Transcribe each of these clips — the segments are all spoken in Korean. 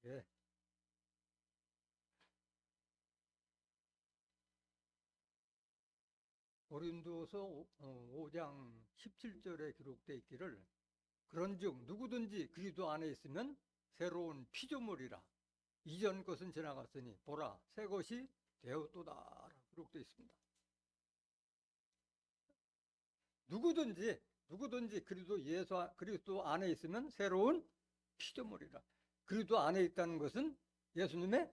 예. 고린도서 5장 17절에 기록되어 있기를 그런즉 누구든지 그리스도 안에 있으면 새로운 피조물이라 이전 것은 지나갔으니 보라 새 것이 되었도다 기록되어 있습니다. 누구든지 그리스도 안에 있으면 새로운 피조물이라. 그리스도 안에 있다는 것은 예수님의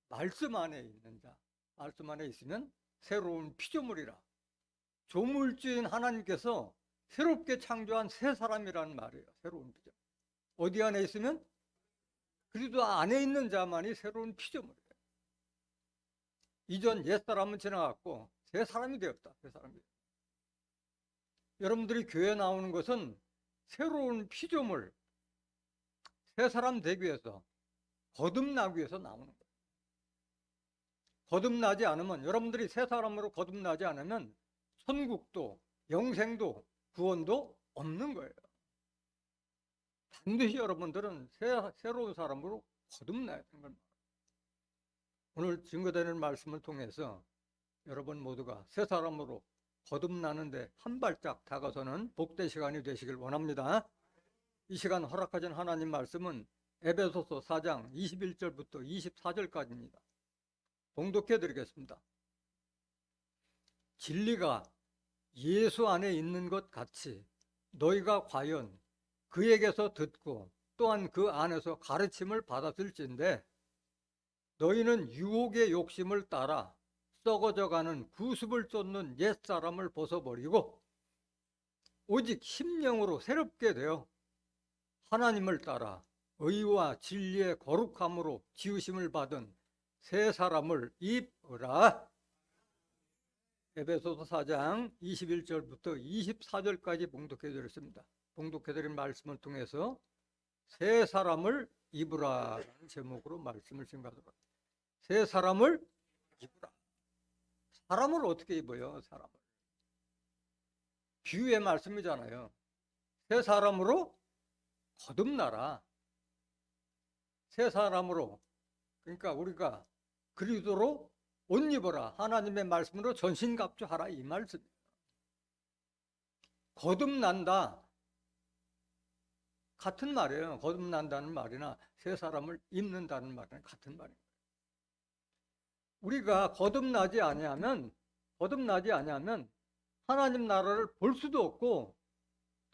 말씀 안에 있는 자, 말씀 안에 있으면 새로운 피조물이라. 조물주인 하나님께서 새롭게 창조한 새 사람이라는 말이에요. 새로운 피조물. 어디 안에 있으면? 그리스도 안에 있는 자만이 새로운 피조물이에요. 이전 옛사람은 지나갔고 새 사람이 되었다. 새 사람이. 여러분들이 교회 나오는 것은 새로운 피조물, 새 사람 되기 위해서, 거듭나기 위해서 나오는 거예요. 거듭나지 않으면, 여러분들이 새 사람으로 거듭나지 않으면 천국도, 영생도, 구원도 없는 거예요. 반드시 여러분들은 새로운 사람으로 거듭나야 되는 겁니다. 오늘 증거되는 말씀을 통해서 여러분 모두가 새 사람으로 거듭나는데 한 발짝 다가서는 복된 시간이 되시길 원합니다. 이 시간 허락하신 하나님 말씀은 에베소서 4장 21절부터 24절까지입니다. 봉독해 드리겠습니다. 진리가 예수 안에 있는 것 같이 너희가 과연 그에게서 듣고 또한 그 안에서 가르침을 받았을진데 너희는 유혹의 욕심을 따라 썩어져가는 구습을 쫓는 옛사람을 벗어버리고 오직 심령으로 새롭게 되어 하나님을 따라 의와 진리의 거룩함으로 지으심을 받은 새 사람을 입으라. 에베소서 4장 21절부터 24절까지 봉독해 드렸습니다. 봉독해 드린 말씀을 통해서 새 사람을 입으라는 제목으로 말씀을 증거하도록 합니다. 새 사람을 입으라. 사람을 어떻게 입어요? 사람을. 비유의 말씀이잖아요. 새 사람으로 거듭나라. 새 사람으로, 그러니까 우리가 그리스도로 옷 입어라. 하나님의 말씀으로 전신갑주하라. 이 말씀. 거듭난다. 같은 말이에요. 거듭난다는 말이나 새 사람을 입는다는 말이나 같은 말이에요. 우리가 거듭나지 아니하면 하나님 나라를 볼 수도 없고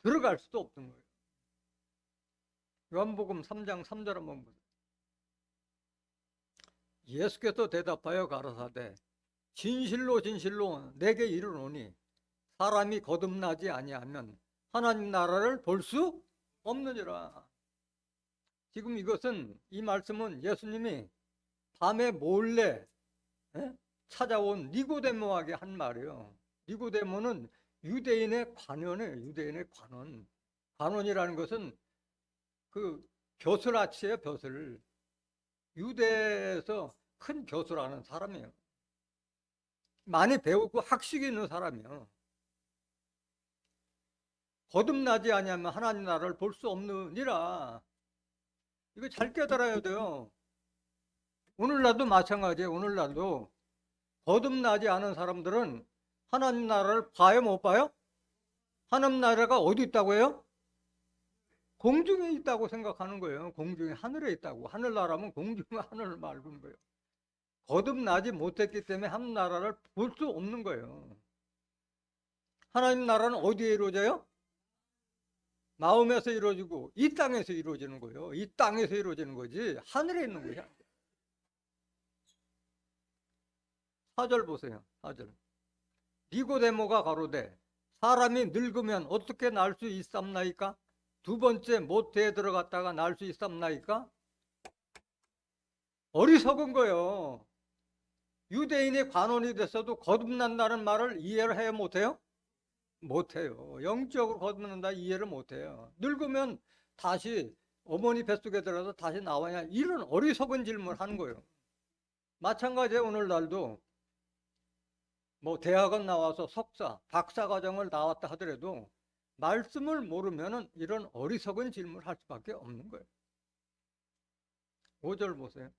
들어갈 수도 없는 거예요. 요한복음 3장 3절 한번 보세요. 예수께서 대답하여 가라사대 진실로 진실로 내게 이르노니 사람이 거듭나지 아니하면 하나님 나라를 볼 수 없느니라. 지금 이 말씀은 예수님이 밤에 몰래 찾아온 니고데모에게 한 말이에요. 니고데모는 유대인의 관원이에요. 유대인의 관원. 관원이라는 것은 그 벼슬아치예요. 벼슬. 유대에서 큰 교수라는 사람이에요. 많이 배우고 학식이 있는 사람이에요. 거듭나지 아니하면 하나님 나라를 볼 수 없느니라. 이거 잘 깨달아야 돼요. 오늘날도 마찬가지예요. 오늘날도 거듭나지 않은 사람들은 하나님 나라를 봐요, 못 봐요? 하나님 나라가 어디 있다고 해요? 공중에 있다고 생각하는 거예요. 공중에, 하늘에 있다고. 하늘나라면 공중에 하늘을 말고는 거예요. 거듭나지 못했기 때문에 하나님 나라를 볼 수 없는 거예요. 하나님 나라는 어디에 이루어져요? 마음에서 이루어지고 이 땅에서 이루어지는 거예요. 이 땅에서 이루어지는 거지 하늘에 있는 거야. 4절 보세요. 4절. 니고데모가 가로되 사람이 늙으면 어떻게 날 수 있삼나이까? 두 번째 모태에 들어갔다가 날 수 있삼나이까? 어리석은 거예요. 유대인의 관원이 됐어도 거듭난다는 말을 이해를 해야 못해요? 못해요. 영적으로 거듭난다 이해를 못해요. 늙으면 다시 어머니 뱃속에 들어서 다시 나와야, 이런 어리석은 질문을 하는 거예요. 마찬가지예요. 오늘날도 뭐 대학원 나와서 석사, 박사 과정을 나왔다 하더라도 말씀을 모르면 이런 어리석은 질문을 할 수밖에 없는 거예요. 5절 보세요.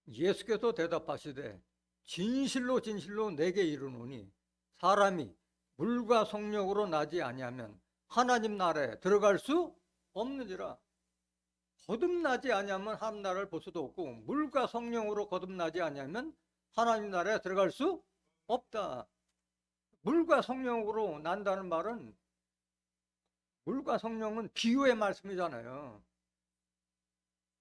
예수께서 대답하시되 진실로 진실로 내게 이르노니 사람이 물과 성령으로 나지 아니하면 하나님 나라에 들어갈 수 없느니라. 거듭나지 아니하면 하나님 나라를 볼 수도 없고, 물과 성령으로 거듭나지 아니하면 하나님 나라에 들어갈 수 없다. 물과 성령으로 난다는 말은, 물과 성령은 비유의 말씀이잖아요.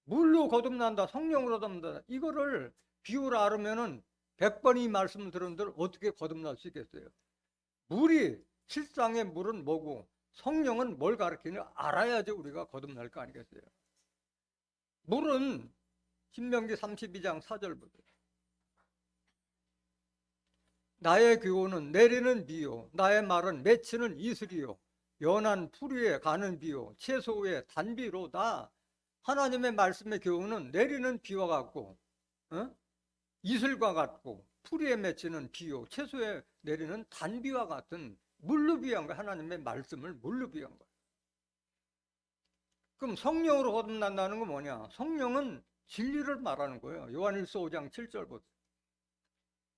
물로 거듭난다, 성령으로 거듭난다. 이거를 비유를 알으면은 100번 이 말씀을 들은들 어떻게 거듭날 수 있겠어요? 물이, 실상의 물은 뭐고 성령은 뭘 가르치는지 알아야지 우리가 거듭날 거 아니겠어요? 물은 신명기 32장 4절 보세요. 나의 교훈은 내리는 비요, 나의 말은 맺히는 이슬이요, 연한 풀 위에 가는 비요, 채소 위에 단비로다. 하나님의 말씀의 교훈은 내리는 비와 같고, 이슬과 같고, 풀 위에 맺히는 비요, 채소에 내리는 단비와 같은, 물로 비유한 거예요. 하나님의 말씀을 물로 비유한 거예요. 그럼 성령으로 거듭난다는 건 뭐냐? 성령은 진리를 말하는 거예요. 요한일서 5장 7절 보세요.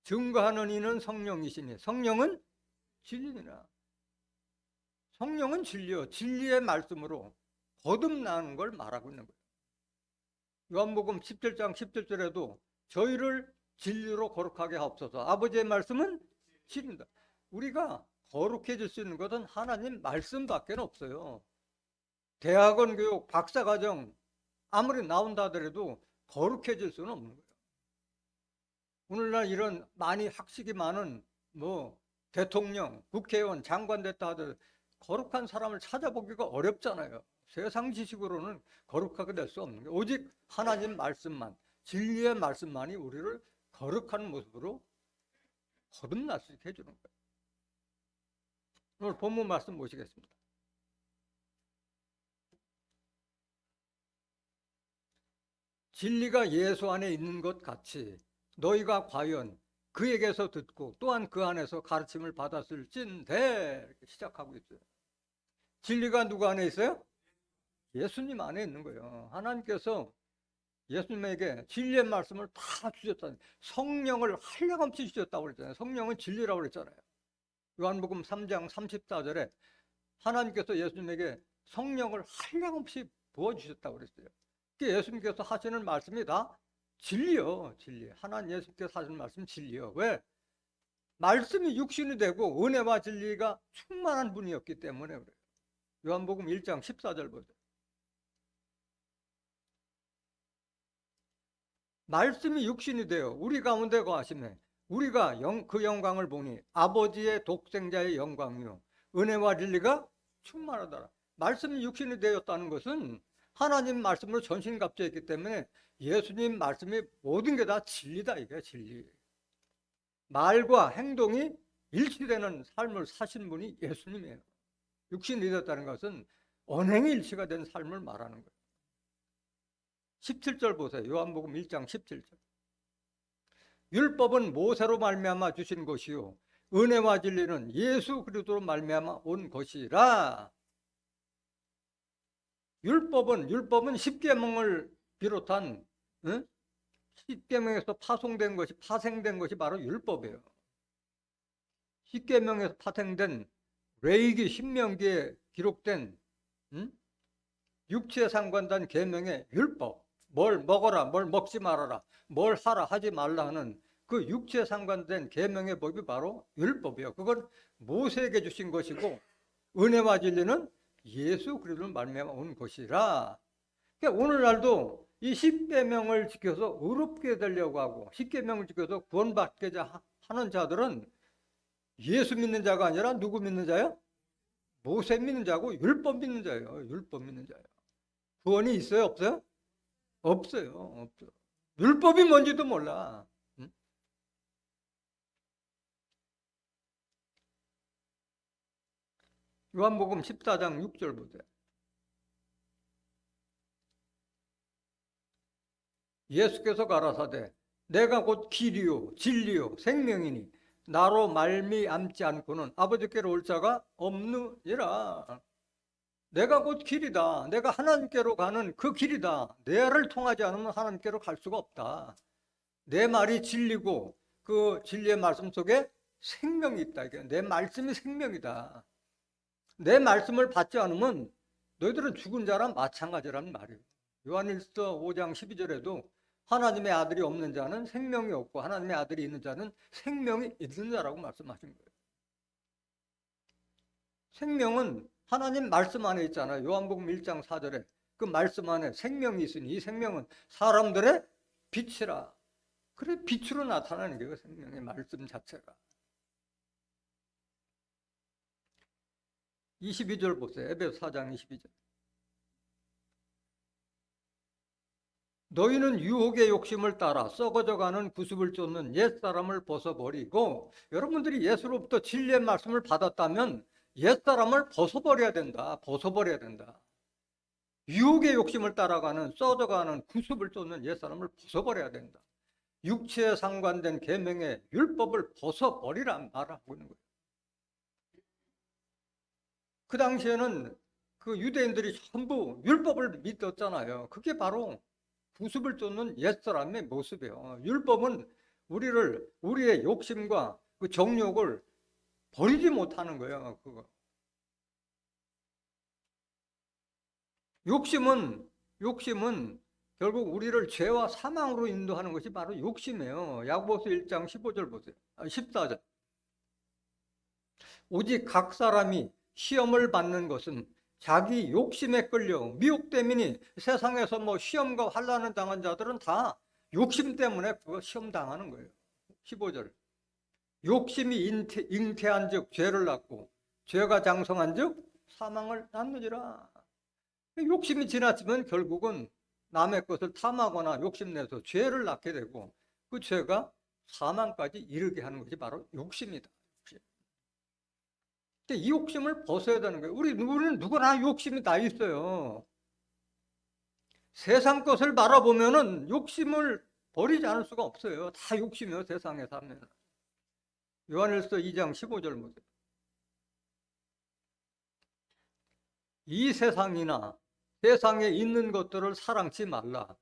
증거하는 이는 성령이시니 성령은 진리니라. 성령은 진리요, 진리의 말씀으로 거듭나는 걸 말하고 있는 거예요. 요한복음 17장 17절에도 저희를 진리로 거룩하게 하옵소서. 아버지의 말씀은 진리다. 우리가 거룩해질 수 있는 것은 하나님 말씀밖에 없어요. 대학원 교육, 박사과정 아무리 나온다 하더라도 거룩해질 수는 없는 거예요. 오늘날 이런 많이 학식이 많은 대통령, 국회의원, 장관 됐다 하더라도 거룩한 사람을 찾아보기가 어렵잖아요. 세상 지식으로는 거룩하게 될 수 없는 거예요. 오직 하나님 말씀만, 진리의 말씀만이 우리를 거룩한 모습으로 거듭날 수 있게 해주는 거예요. 오늘 본문 말씀 보시겠습니다. 진리가 예수 안에 있는 것 같이 너희가 과연 그에게서 듣고 또한 그 안에서 가르침을 받았을진대. 이렇게 시작하고 있어요. 진리가 누구 안에 있어요? 예수님 안에 있는 거예요. 하나님께서 예수님에게 진리의 말씀을 다 주셨다. 성령을 한량없이 주셨다고 그랬잖아요. 성령은 진리라고 그랬잖아요. 요한복음 3장 34절에 하나님께서 예수님에게 성령을 한량없이 부어주셨다고 그랬어요. 예수님께서 하시는 말씀이 다 진리요, 진리. 하나님 예수님께서 하시는 말씀 진리요. 왜? 말씀이 육신이 되고 은혜와 진리가 충만한 분이었기 때문에 그래요. 요한복음 1장 14절 보세요. 말씀이 육신이 되어 우리 가운데 거하시매 우리가 그 영광을 보니 아버지의 독생자의 영광이요 은혜와 진리가 충만하더라. 말씀이 육신이 되었다는 것은 하나님 말씀으로 전신갑주했기 때문에 예수님 말씀이 모든 게 다 진리다. 이게 진리. 말과 행동이 일치되는 삶을 사신 분이 예수님이에요. 육신이 되었다는 것은 언행이 일치가 된 삶을 말하는 거예요. 17절 보세요. 요한복음 1장 17절. 율법은 모세로 말미암아 주신 것이요 은혜와 진리는 예수 그리스도로 말미암아 온 것이라. 율법은 십계명을 비롯한 10계명에서 파생된 것이 바로 율법이에요. 십계명에서 파생된 레위기, 신명기에 기록된 육체에 상관된 계명의 율법, 뭘 먹어라, 뭘 먹지 말아라, 뭘 하라, 하지 말라 하는 그 육체에 상관된 계명의 법이 바로 율법이에요. 그건 모세에게 주신 것이고 은혜와 진리는 예수 그리스도를 말미암아 온 것이라. 그러니까 오늘날도 이 십계명을 지켜서 의롭게 되려고 하고 십계명을 지켜서 구원받게 하는 자들은 예수 믿는 자가 아니라 누구 믿는 자요? 모세 믿는 자고 율법 믿는 자예요. 율법 믿는 자예요. 구원이 있어요? 없어요? 없어요. 없어요. 율법이 뭔지도 몰라. 요한복음 14장 6절 보세요. 예수께서 가라사대 내가 곧 길이요 진리요 생명이니 나로 말미암지 않고는 아버지께로 올 자가 없느니라. 내가 곧 길이다. 내가 하나님께로 가는 그 길이다. 내를 통하지 않으면 하나님께로 갈 수가 없다. 내 말이 진리고 그 진리의 말씀 속에 생명이 있다. 이게 내 말씀이 생명이다. 내 말씀을 받지 않으면 너희들은 죽은 자랑 마찬가지라는 말이에요. 요한일서 5장 12절에도 하나님의 아들이 없는 자는 생명이 없고 하나님의 아들이 있는 자는 생명이 있는 자라고 말씀하신 거예요. 생명은 하나님 말씀 안에 있잖아요. 요한복음 1장 4절에 그 말씀 안에 생명이 있으니 이 생명은 사람들의 빛이라. 그래 빛으로 나타나는 게 생명의 말씀 자체가. 22절 보세요. 에베소 4장 22절. 너희는 유혹의 욕심을 따라 썩어져가는 구습을 쫓는 옛사람을 벗어버리고, 여러분들이 예수로부터 진리의 말씀을 받았다면 옛사람을 벗어버려야 된다. 벗어버려야 된다. 유혹의 욕심을 따라가는 썩어져가는 구습을 쫓는 옛사람을 벗어버려야 된다. 육체에 상관된 계명의 율법을 벗어버리란 말을 하고 있는 거예요. 그 당시에는 그 유대인들이 전부 율법을 믿었잖아요. 그게 바로 구습을 쫓는 옛사람의 모습이에요. 율법은 우리의 욕심과 그 정욕을 버리지 못하는 거예요. 그거. 욕심은 결국 우리를 죄와 사망으로 인도하는 것이 바로 욕심이에요. 야고보서 1장 15절 보세요. 14절. 오직 각 사람이 시험을 받는 것은 자기 욕심에 끌려 미혹됨이니, 세상에서 뭐 시험과 환난을 당한 자들은 다 욕심 때문에 그거 시험 당하는 거예요. 15절. 욕심이 잉태한 즉 죄를 낳고 죄가 장성한 즉 사망을 낳느니라. 욕심이 지나치면 결국은 남의 것을 탐하거나 욕심내서 죄를 낳게 되고 그 죄가 사망까지 이르게 하는 것이 바로 욕심이다. 이 욕심을 벗어야 되는 거예요. 우리는 누구나 욕심이 다 있어요. 세상 것을 바라보면은 욕심을 버리지 않을 수가 없어요. 다 욕심이요, 세상에 살면. 요한일서 2장 15절 보세요. 이 세상이나 세상에 있는 것들을 사랑치 말라.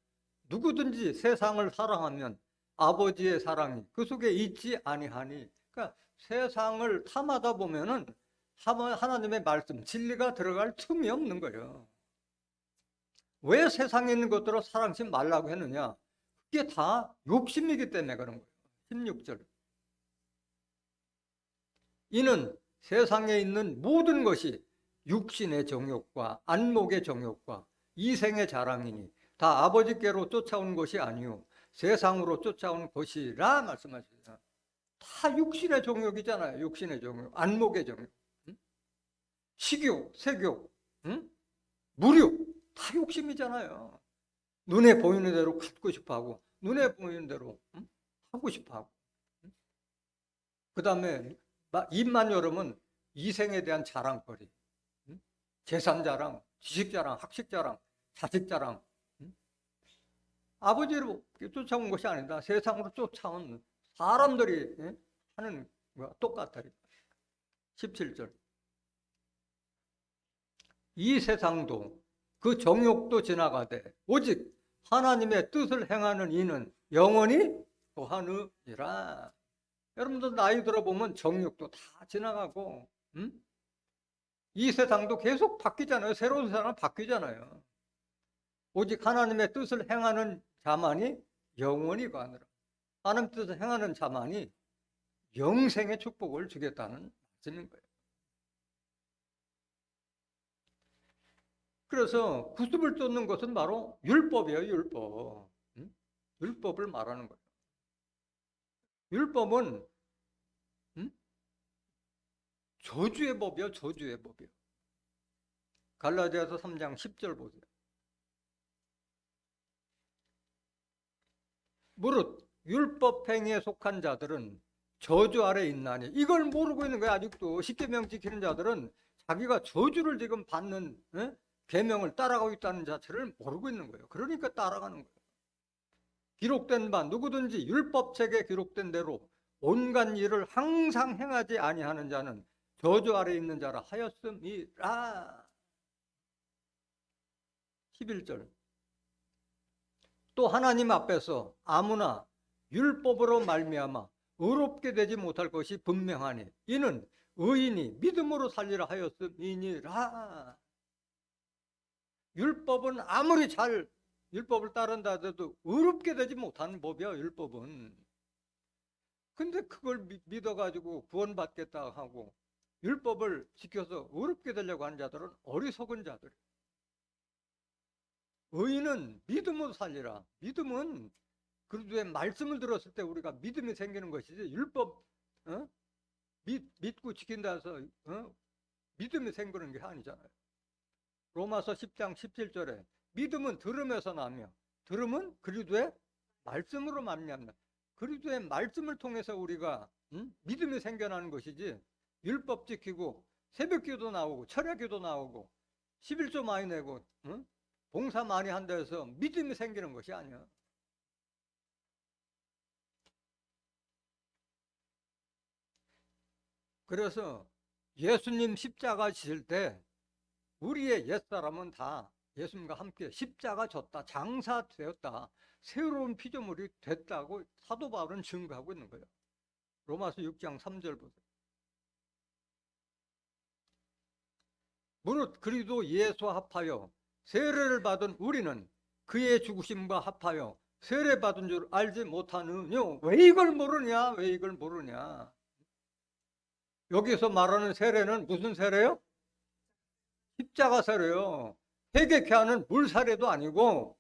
누구든지 세상을 사랑하면 아버지의 사랑이 그 속에 있지 아니하니. 그러니까 세상을 탐하다 보면은 하나님의 말씀, 진리가 들어갈 틈이 없는 거예요. 왜 세상에 있는 것들을 사랑치 말라고 했느냐? 그게 다 욕심이기 때문에 그런 거예요. 16절. 이는 세상에 있는 모든 것이 육신의 정욕과 안목의 정욕과 이생의 자랑이니 다 아버지께로 쫓아온 것이 아니요 세상으로 쫓아온 것이라 말씀하십니다. 다 육신의 정욕이잖아요. 육신의 정욕, 안목의 정욕, 식욕, 색욕, 무욕, 다 욕심이잖아요. 눈에 보이는 대로 갖고 싶어하고 눈에 보이는 대로 하고 싶어하고, 그 다음에 입만 열으면 이생에 대한 자랑거리, 재산 자랑, 지식 자랑, 학식 자랑, 자식 자랑. 아버지로 쫓아온 것이 아니다. 세상으로 쫓아온 사람들이 하는 거와 똑같아. 17절. 이 세상도 그 정욕도 지나가되 오직 하나님의 뜻을 행하는 이는 영원히 거하느니라. 여러분들 나이 들어보면 정욕도 다 지나가고, 이 세상도 계속 바뀌잖아요. 새로운 세상은 바뀌잖아요. 오직 하나님의 뜻을 행하는 자만이 영원히 거하느라. 하나님 뜻을 행하는 자만이 영생의 축복을 주겠다는 말씀인 거예요. 그래서 구습을 쫓는 것은 바로 율법이에요. 율법. 율법을 말하는 거예요. 율법은 저주의 법이요. 저주의 법이요. 갈라디아서 3장 10절 보세요. 무릇 율법 행위에 속한 자들은 저주 아래 있나니. 이걸 모르고 있는 거예요. 아직도 십계명 지키는 자들은 자기가 저주를 지금 받는 계명을 따라가고 있다는 자체를 모르고 있는 거예요. 그러니까 따라가는 거예요. 기록된 바 누구든지 율법책에 기록된 대로 온갖 일을 항상 행하지 아니하는 자는 저주 아래 있는 자라 하였음이라. 11절. 또 하나님 앞에서 아무나 율법으로 말미암아 의롭게 되지 못할 것이 분명하니 이는 의인이 믿음으로 살리라 하였음이니라. 율법은 아무리 잘 율법을 따른다 해도 의롭게 되지 못하는 법이야, 율법은. 근데 그걸 믿어가지고 구원받겠다 하고 율법을 지켜서 의롭게 되려고 하는 자들은 어리석은 자들. 의인은 믿음으로 살리라. 믿음은 그리스도의 말씀을 들었을 때 우리가 믿음이 생기는 것이지 율법 믿고 지킨다 해서 믿음이 생기는 게 아니잖아요. 로마서 10장 17절에 믿음은 들음에서 나며 들음은 그리스도의 말씀으로 말미암다. 그리스도의 말씀을 통해서 우리가 믿음이 생겨나는 것이지 율법 지키고 새벽기도 나오고 철야기도 나오고 11조 많이 내고 봉사 많이 한다 해서 믿음이 생기는 것이 아니야. 그래서 예수님 십자가 지실 때 우리의 옛사람은 다 예수님과 함께 십자가 졌다, 장사되었다, 새로운 피조물이 됐다고 사도 바울은 증거하고 있는 거예요. 로마서 6장 3절 보세요. 무릇 그리스도 예수와 합하여 세례를 받은 우리는 그의 죽으심과 합하여 세례 받은 줄 알지 못하느뇨. 왜 이걸 모르냐? 왜 이걸 모르냐? 여기서 말하는 세례는 무슨 세례요? 십자가 세례요. 회개케 하는 물 세례도 아니고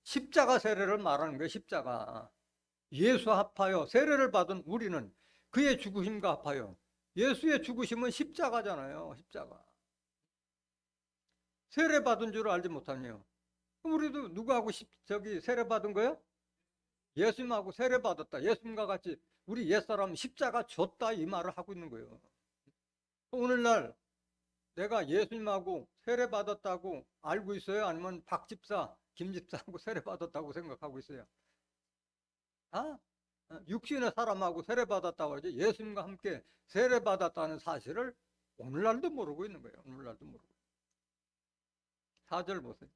십자가 세례를 말하는 거예요. 십자가. 예수 합하여 세례를 받은 우리는 그의 죽으심과 합하여. 예수의 죽으심은 십자가잖아요. 십자가. 세례 받은 줄 알지 못하네요. 우리도 누구하고 세례 받은 거예요? 예수님하고 세례 받았다. 예수님과 같이 우리 옛사람 십자가 졌다 이 말을 하고 있는 거예요. 오늘날 내가 예수님하고 세례 받았다고 알고 있어요? 아니면 박 집사, 김 집사하고 세례 받았다고 생각하고 있어요? 육신의 사람하고 세례 받았다고 하지 예수님과 함께 세례 받았다는 사실을 오늘날도 모르고 있는 거예요. 오늘날도 모르고. 4절 보세요.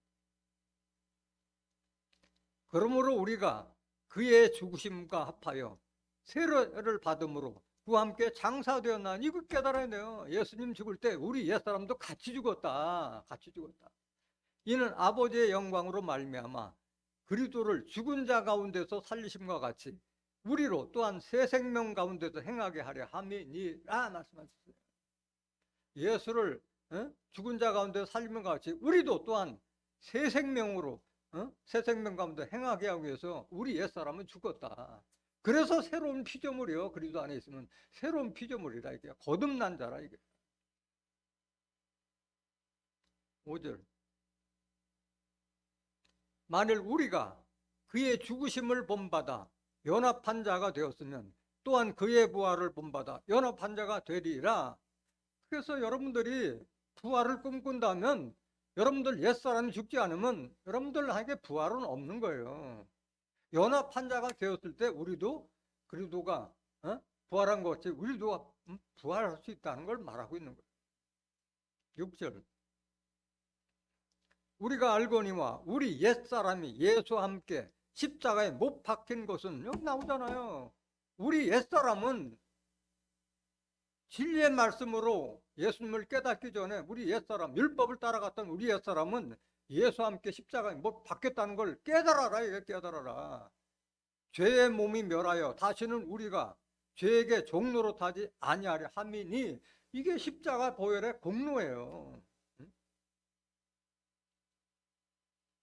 그러므로 우리가 그의 죽으심과 합하여 세례를 받음으로 그와 함께 장사되었나니 이거 깨달아야 돼요. 예수님 죽을 때 우리 옛사람도 같이 죽었다. 같이 죽었다. 이는 아버지의 영광으로 말미암아 그리스도를 죽은 자 가운데서 살리심과 같이 우리로 또한 새 생명 가운데서 행하게 하려 함이니라 말씀하셨어요. 예수를 죽은 자 가운데 살림과 같이 우리도 또한 새 생명으로 새 생명 가운데 행하게 하기 위해서 우리 옛사람은 죽었다. 그래서 새로운 피조물이요. 그리스도 안에 있으면 새로운 피조물이다. 이게 거듭난 자라 이게. 5절. 만일 우리가 그의 죽으심을 본받아 연합한 자가 되었으면 또한 그의 부활을 본받아 연합한 자가 되리라. 그래서 여러분들이 부활을 꿈꾼다면 여러분들 옛사람이 죽지 않으면 여러분들에게 부활은 없는 거예요. 연합한 자가 되었을 때 우리도 그리스도가 부활한 것 같이 우리도 부활할 수 있다는 걸 말하고 있는 거예요. 6절. 우리가 알거니와 우리 옛사람이 예수와 함께 십자가에 못 박힌 것은 여기 나오잖아요. 우리 옛사람은 진리의 말씀으로 예수님을 깨닫기 전에 우리 옛사람, 율법을 따라갔던 우리 옛사람은 예수와 함께 십자가에 못 박혔다는 걸 깨달아라. 이게 깨달아라. 죄의 몸이 멸하여 다시는 우리가 죄에게 종로로 타지 아니하려 함이니 이게 십자가 보혈의 공로예요.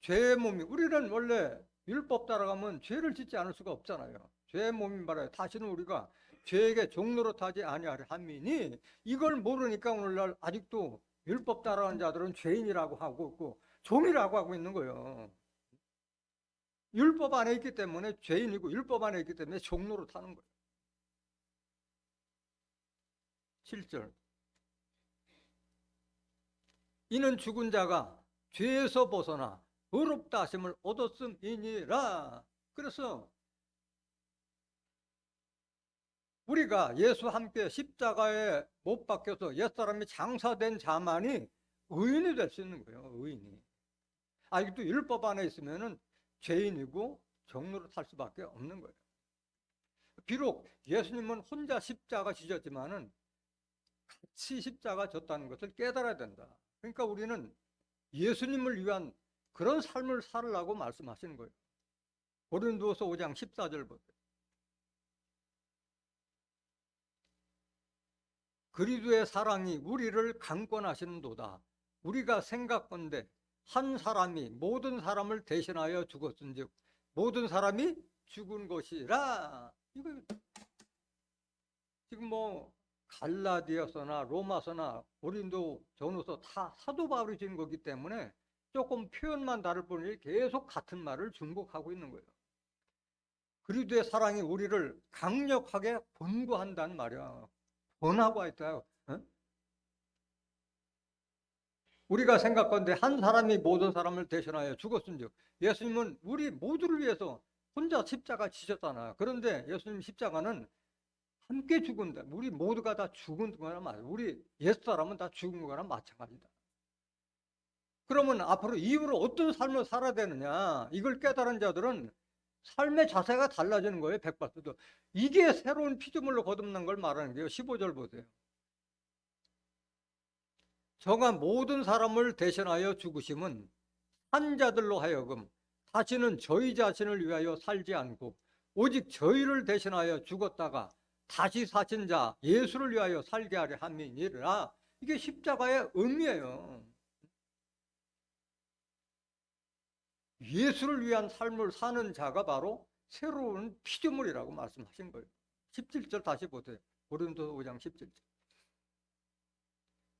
죄의 몸이 우리는 원래 율법 따라가면 죄를 짓지 않을 수가 없잖아요. 죄의 몸이 말하여 다시는 우리가 죄에게 종로로 타지 아니하려 함이니 이걸 모르니까 오늘날 아직도 율법 따라가는 자들은 죄인이라고 하고 있고 종이라고 하고 있는 거예요. 율법 안에 있기 때문에 죄인이고 율법 안에 있기 때문에 종로로 타는 거예요. 7절. 이는 죽은 자가 죄에서 벗어나 의롭다 하심을 얻었음이니라. 그래서 우리가 예수와 함께 십자가에 못 박혀서 옛사람이 장사된 자만이 의인이 될 수 있는 거예요. 의인이. 아직도 율법 안에 있으면은 죄인이고 종로로 탈 수밖에 없는 거예요. 비록 예수님은 혼자 십자가 지셨지만은 같이 십자가 졌다는 것을 깨달아야 된다. 그러니까 우리는 예수님을 위한 그런 삶을 살으라고 말씀하시는 거예요. 고린도서 5장 14절 보세요. 그리스도의 사랑이 우리를 강권하시는도다. 우리가 생각건대 한 사람이 모든 사람을 대신하여 죽었은즉 모든 사람이 죽은 것이라. 이거 지금 뭐 갈라디아서나 로마서나 고린도 전후서 다 사도 바울이 지은 거기 때문에 조금 표현만 다를 뿐이지 계속 같은 말을 중복하고 있는 거예요. 그리스도의 사랑이 우리를 강력하게 권고한다는 말이야. 권하고 있다요. 어? 우리가 생각건대 한 사람이 모든 사람을 대신하여 죽었은즉 예수님은 우리 모두를 위해서 혼자 십자가 지셨잖아요. 그런데 예수님 십자가는 함께 죽은다. 우리 모두가 다 죽은 거나 마찬가지다. 우리 옛사람은 다 죽은 거나 마찬가지다. 그러면 앞으로 이후로 어떤 삶을 살아야 되느냐, 이걸 깨달은 자들은 삶의 자세가 달라지는 거예요. 180도. 이게 새로운 피조물로 거듭난 걸 말하는 게요. 15절 보세요. 저가 모든 사람을 대신하여 죽으심은 한자들로 하여금 다시는 저희 자신을 위하여 살지 않고 오직 저희를 대신하여 죽었다가 다시 사신 자 예수를 위하여 살게 하려 함이니라. 이게 십자가의 의미예요. 예수를 위한 삶을 사는 자가 바로 새로운 피조물이라고 말씀하신 거예요. 17절 다시 보세요. 고린도서 5장 17절.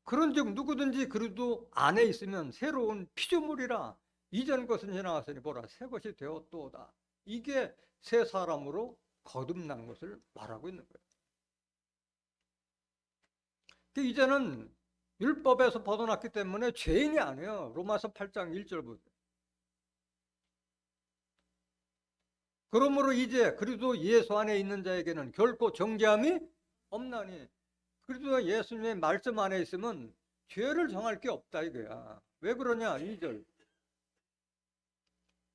그런즉 누구든지 그리스도 안에 있으면 새로운 피조물이라. 이전 것은 지나갔으니 보라 새 것이 되었도다. 이게 새 사람으로 거듭난 것을 말하고 있는 거예요. 이제는 율법에서 벗어났기 때문에 죄인이 아니에요. 로마서 8장 1절 보세요. 그러므로 이제 그리스도 예수 안에 있는 자에게는 결코 정죄함이 없나니. 그리스도 예수님의 말씀 안에 있으면 죄를 정할 게 없다 이거야. 왜 그러냐? 2절.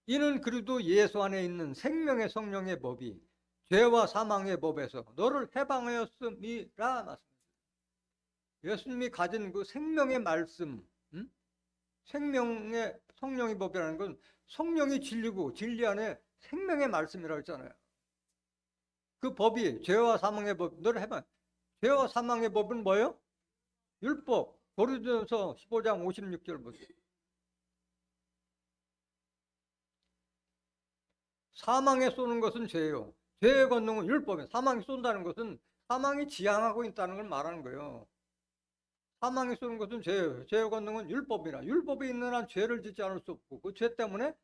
이는 그리스도 예수 안에 있는 생명의 성령의 법이 죄와 사망의 법에서 너를 해방하였음이라 말씀입니다. 예수님이 가진 그 생명의 말씀, 생명의 성령의 법이라는 건 성령이 진리고 진리 안에 생명의 말씀이라고 했잖아요. 그 법이 죄와 사망의 법, 너를 해방. 죄와 사망의 법은 뭐예요? 율법. 고린도전서 15장 56절 보세요. 사망에 쏘는 것은 죄요. 죄의 권능은 율법이에요. 사망에 쏜다는 것은 사망이 지향하고 있다는 걸 말하는 거예요. 사망에 쏘는 것은 죄예요. 죄의 권능은 율법이라. 율법이 있는 한 죄를 짓지 않을 수 없고 그 죄 때문에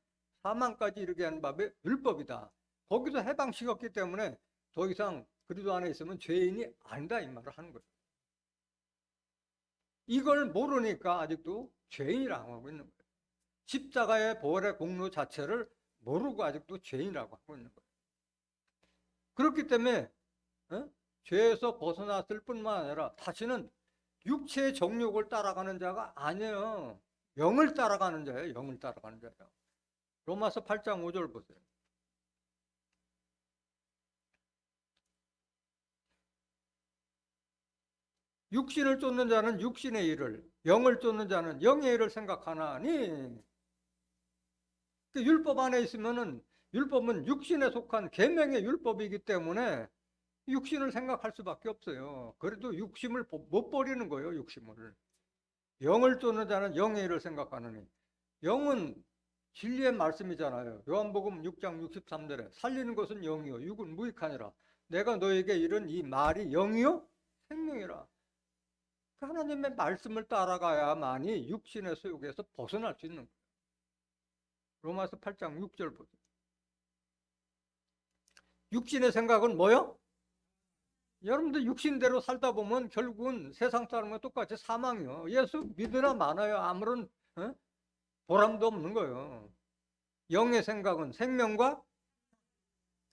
사망까지 이르게 하는 법이 율법이다. 거기서 해방시켰기 때문에 더 이상 그리스도 안에 있으면 죄인이 아니다 이 말을 하는 거예요. 이걸 모르니까 아직도 죄인이라고 하고 있는 거예요. 십자가의 보혈의 공로 자체를 모르고 아직도 죄인이라고 하고 있는 거예요. 그렇기 때문에 죄에서 벗어났을 뿐만 아니라 다시는 육체의 정욕을 따라가는 자가 아니에요. 영을 따라가는 자예요. 영을 따라가는 자예요. 로마서 8장 5절 보세요. 육신을 쫓는 자는 육신의 일을, 영을 쫓는 자는 영의 일을 생각하나니. 율법 안에 있으면은 율법은 육신에 속한 계명의 율법이기 때문에 육신을 생각할 수밖에 없어요. 그래도 육심을 못 버리는 거예요. 육심을. 영을 쫓는 자는 영의 일을 생각하느니. 영은 진리의 말씀이잖아요. 요한복음 6장 63절에 살리는 것은 영이요 육은 무익하니라. 내가 너에게 이른 이 말이 영이요 생명이라. 그 하나님의 말씀을 따라가야만이 육신의 소욕에서 벗어날 수 있는 거예요. 로마서 8장 6절 보세요. 육신의 생각은 뭐요? 여러분들 육신대로 살다 보면 결국은 세상 사람과 똑같이 사망이요. 예수 믿으나 마나요. 아무런 보람도 없는 거예요. 영의 생각은 생명과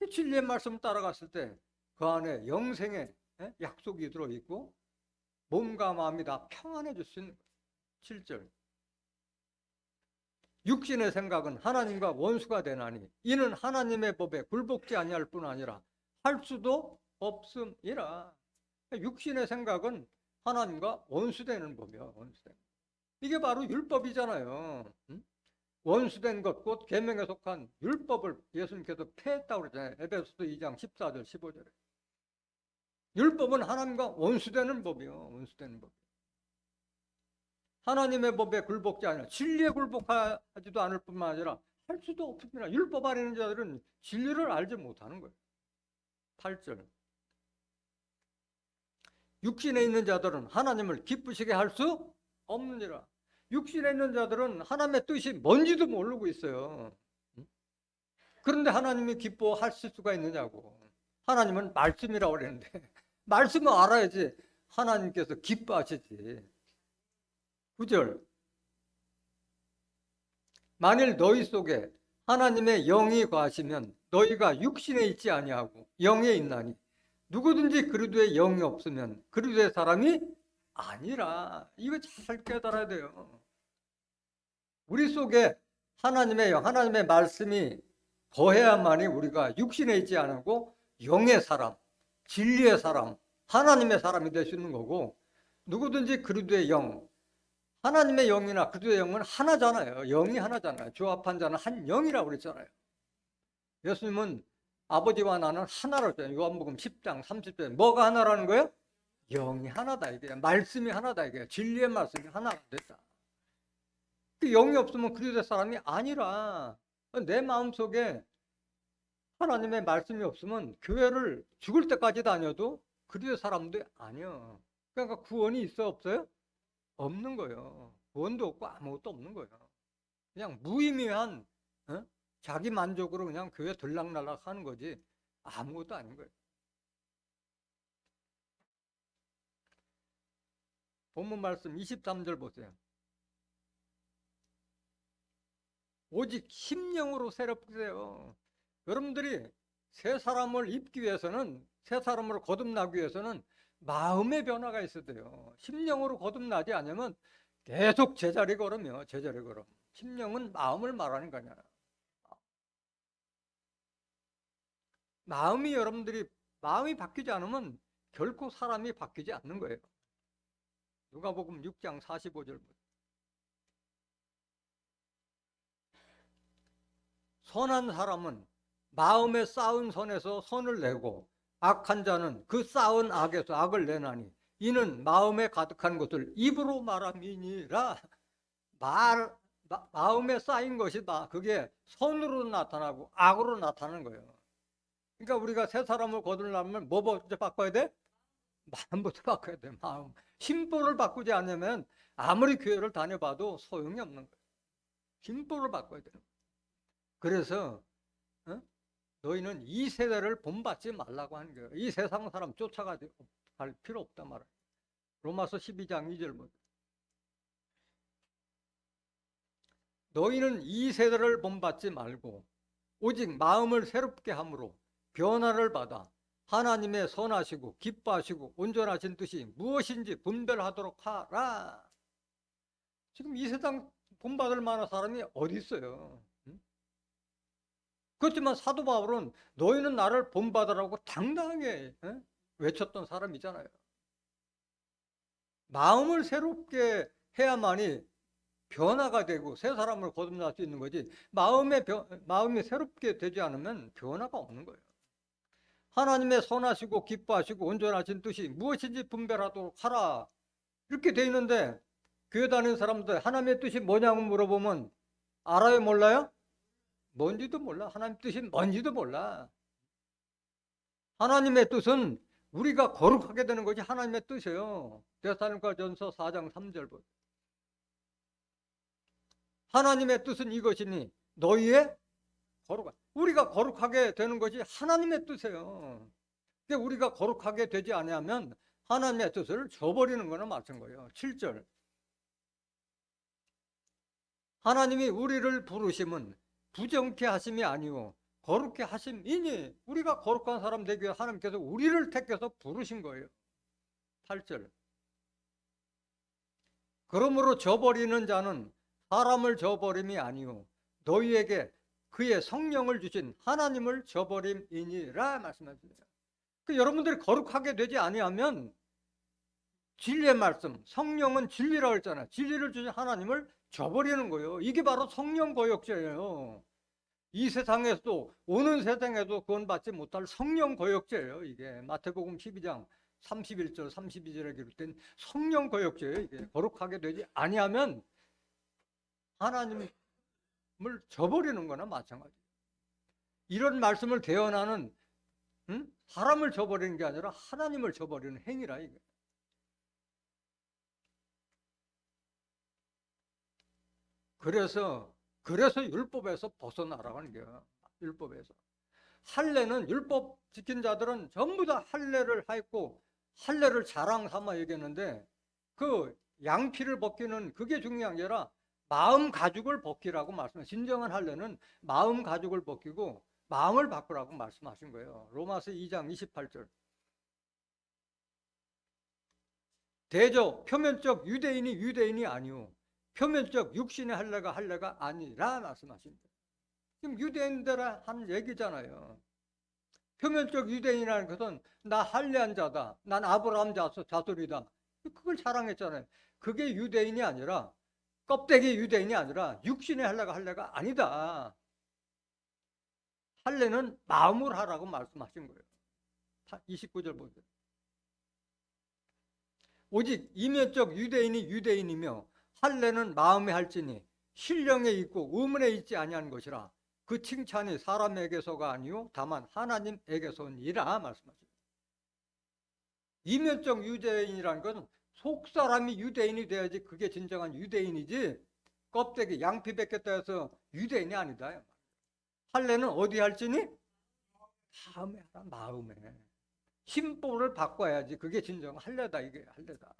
진리의 말씀 따라갔을 때 그 안에 영생의 약속이 들어있고 몸과 마음이 다 평안해질 수 있는 거예요. 7절. 육신의 생각은 하나님과 원수가 되나니 이는 하나님의 법에 굴복지 아니할 뿐 아니라 할 수도 없음이라. 육신의 생각은 하나님과 원수되는 법이야. 원수되는. 이게 바로 율법이잖아요. 응? 원수된 것, 곧 계명에 속한 율법을 예수님께서 폐했다고 그러잖아요. 에베소서 2장 14절 15절에. 율법은 하나님과 원수되는 법이요. 원수되는 법. 하나님의 법에 굴복지 아니라 진리에 굴복하지도 않을 뿐만 아니라 할 수도 없습니다. 율법 아래 있는 자들은 진리를 알지 못하는 거예요. 8절. 육신에 있는 자들은 하나님을 기쁘시게 할 수 없느니라. 육신에 있는 자들은 하나님의 뜻이 뭔지도 모르고 있어요. 그런데 하나님이 기뻐하실 수가 있느냐고. 하나님은 말씀이라고 그랬는데 말씀을 알아야지 하나님께서 기뻐하시지. 9절. 만일 너희 속에 하나님의 영이 거하시면 너희가 육신에 있지 아니하고 영에 있나니 누구든지 그리스도의 영이 없으면 그리스도의 사람이 아니라. 이거 잘 깨달아야 돼요. 우리 속에 하나님의 영, 하나님의 말씀이 거해야만이 우리가 육신에 있지 않고 영의 사람, 진리의 사람, 하나님의 사람이 될 수 있는 거고, 누구든지 그리스도의 영, 하나님의 영이나 그리스도의 영은 하나잖아요. 영이 하나잖아요. 조합한 자는 한 영이라고 그랬잖아요. 예수님은 아버지와 나는 하나라고 했잖아요. 요한복음 10장 30절. 뭐가 하나라는 거예요? 영이 하나다 이게. 말씀이 하나다 이게. 진리의 말씀이 하나가 됐다. 그 영이 없으면 그리스도의 사람이 아니라. 내 마음속에 하나님의 말씀이 없으면 교회를 죽을 때까지 다녀도 그리스도의 사람도 아니야. 그러니까 구원이 있어 없어요? 없는 거예요. 구원도 없고 아무것도 없는 거예요. 그냥 무의미한 자기 만족으로 그냥 교회 들락날락 하는 거지 아무것도 아닌 거예요. 본문 말씀 23절 보세요. 오직 심령으로 새롭게요. 여러분들이 새 사람을 입기 위해서는, 새 사람으로 거듭나기 위해서는 마음의 변화가 있어야 돼요. 심령으로 거듭나지 않으면 계속 제자리 걸으며 제자리 걸음. 심령은 마음을 말하는 거냐. 마음이 바뀌지 않으면 결코 사람이 바뀌지 않는 거예요. 누가복음 6장 45절. 선한 사람은 마음에 쌓은 선에서 선을 내고 악한 자는 그 쌓은 악에서 악을 내나니 이는 마음에 가득한 것을 입으로 말함이니라. 마음에 쌓인 것이 그게 선으로 나타나고 악으로 나타나는 거예요. 그러니까 우리가 새 사람을 거두려면 뭐 먼저 바꿔야 돼? 마음부터 바꿔야 돼. 마음. 심보를 바꾸지 않으면 아무리 교회를 다녀봐도 소용이 없는 거예요. 심보를 바꿔야 돼요. 그래서 너희는 이 세대를 본받지 말라고 하는 거예요. 이 세상 사람 쫓아갈 필요 없단 말이에요. 로마서 12장 2절 보세요. 너희는 이 세대를 본받지 말고 오직 마음을 새롭게 함으로 변화를 받아 하나님의 선하시고 기뻐하시고 온전하신 뜻이 무엇인지 분별하도록 하라. 지금 이 세상 본받을 만한 사람이 어디 있어요? 그렇지만 사도 바울은 너희는 나를 본받으라고 당당하게 외쳤던 사람이잖아요. 마음을 새롭게 해야만이 변화가 되고 새 사람을 거듭날 수 있는 거지, 마음이 새롭게 되지 않으면 변화가 없는 거예요. 하나님의 선하시고 기뻐하시고 온전하신 뜻이 무엇인지 분별하도록 하라 이렇게 돼 있는데, 교회 다니는 사람들 하나님의 뜻이 뭐냐고 물어보면 알아요 몰라요? 뭔지도 몰라. 하나님 뜻이 뭔지도 몰라. 하나님의 뜻은 우리가 거룩하게 되는 것이 하나님의 뜻이에요. 데살로니가전서 4장 3절 보세요. 하나님의 뜻은 이것이니 너희의 거룩한, 우리가 거룩하게 되는 것이 하나님의 뜻이에요. 근데 우리가 거룩하게 되지 않으면 하나님의 뜻을 저버리는 거나 마찬가지예요. 7절. 하나님이 우리를 부르심은 부정케 하심이 아니오 거룩케 하심이니, 우리가 거룩한 사람 되기 위해 하나님께서 우리를 택해서 부르신 거예요. 8절. 그러므로 저버리는 자는 사람을 저버림이 아니요 너희에게 그의 성령을 주신 하나님을 저버림이니라 말씀하십니다. 그 여러분들이 거룩하게 되지 아니하면 진리의 말씀, 성령은 진리라고 했잖아요. 진리를 주신 하나님을 저버리는 거예요. 이게 바로 성령 거역죄예요. 이 세상에서도 오는 세상에도 구원받지 못할 성령 거역죄예요. 이게 마태복음 12장 31절 32절에 기록된 성령 거역죄예요. 이게 거룩하게 되지 아니하면 하나님을 저버리는 거나 마찬가지예요. 이런 말씀을 대언하는 사람을 저버리는 게 아니라 하나님을 저버리는 행위라 이게. 그래서 율법에서 벗어나라는 거야. 율법에서. 할례는 율법 지킨 자들은 전부 다 할례를 했고 할례를 자랑 삼아 얘기했는데 그 양피를 벗기는 그게 중요한 게 아니라 마음 가죽을 벗기라고 말씀해요. 진정한 할례는 마음 가죽을 벗기고 마음을 바꾸라고 말씀하신 거예요. 로마서 2장 28절. 대저 표면적 유대인이 아니오 표면적 육신의 할례가 아니라 말씀하십니다. 지금 유대인들 한 얘기잖아요. 표면적 유대인이라는 것은 나 할례한 자다. 난 아브라함 자손이다. 그걸 자랑했잖아요. 그게 유대인이 아니라 껍데기 유대인이 아니라 육신의 할례가 아니다. 할례는 마음으로 하라고 말씀하신 거예요. 29절 보세요. 오직 이면적 유대인이 유대인이며 할례는 마음에 할지니 신령에 있고 의문에 있지 아니한 것이라 그 칭찬이 사람에게서가 아니요 다만 하나님에게서니라 말씀하십니다. 이면적 유대인이라는 것은 속사람이 유대인이 돼야지 그게 진정한 유대인이지 껍데기 양피 벗겼다 해서 유대인이 아니다. 할례는 어디 할지니? 마음에 하라. 마음에. 심보를 바꿔야지 그게 진정한 할례다. 이게 할례다.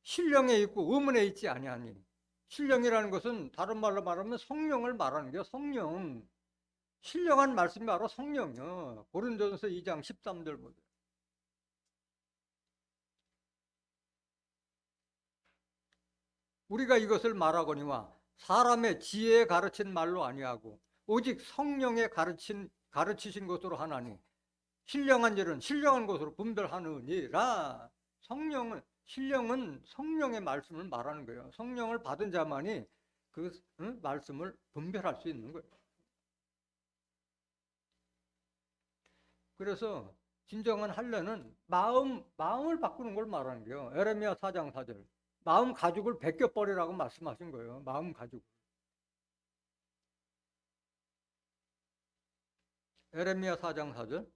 신령에 있고 의문에 있지 아니하니 신령이라는 것은 다른 말로 말하면 성령을 말하는 게 성령. 신령한 말씀이 바로 성령이요. 고린도전서 2장 13절 보세요. 우리가 이것을 말하거니와 사람의 지혜에 가르친 말로 아니하고 오직 성령에 가르치신 것으로 하나니 신령한 일은 신령한 것으로 분별하느니라. 신령은 성령의 말씀을 말하는 거예요. 성령을 받은 자만이 그 말씀을 분별할 수 있는 거예요. 그래서 진정한 할례는 마음을 바꾸는 걸 말하는 거예요. 에레미야 4장 4절. 마음 가죽을 벗겨버리라고 말씀하신 거예요. 마음 가죽. 에레미야 4장 4절.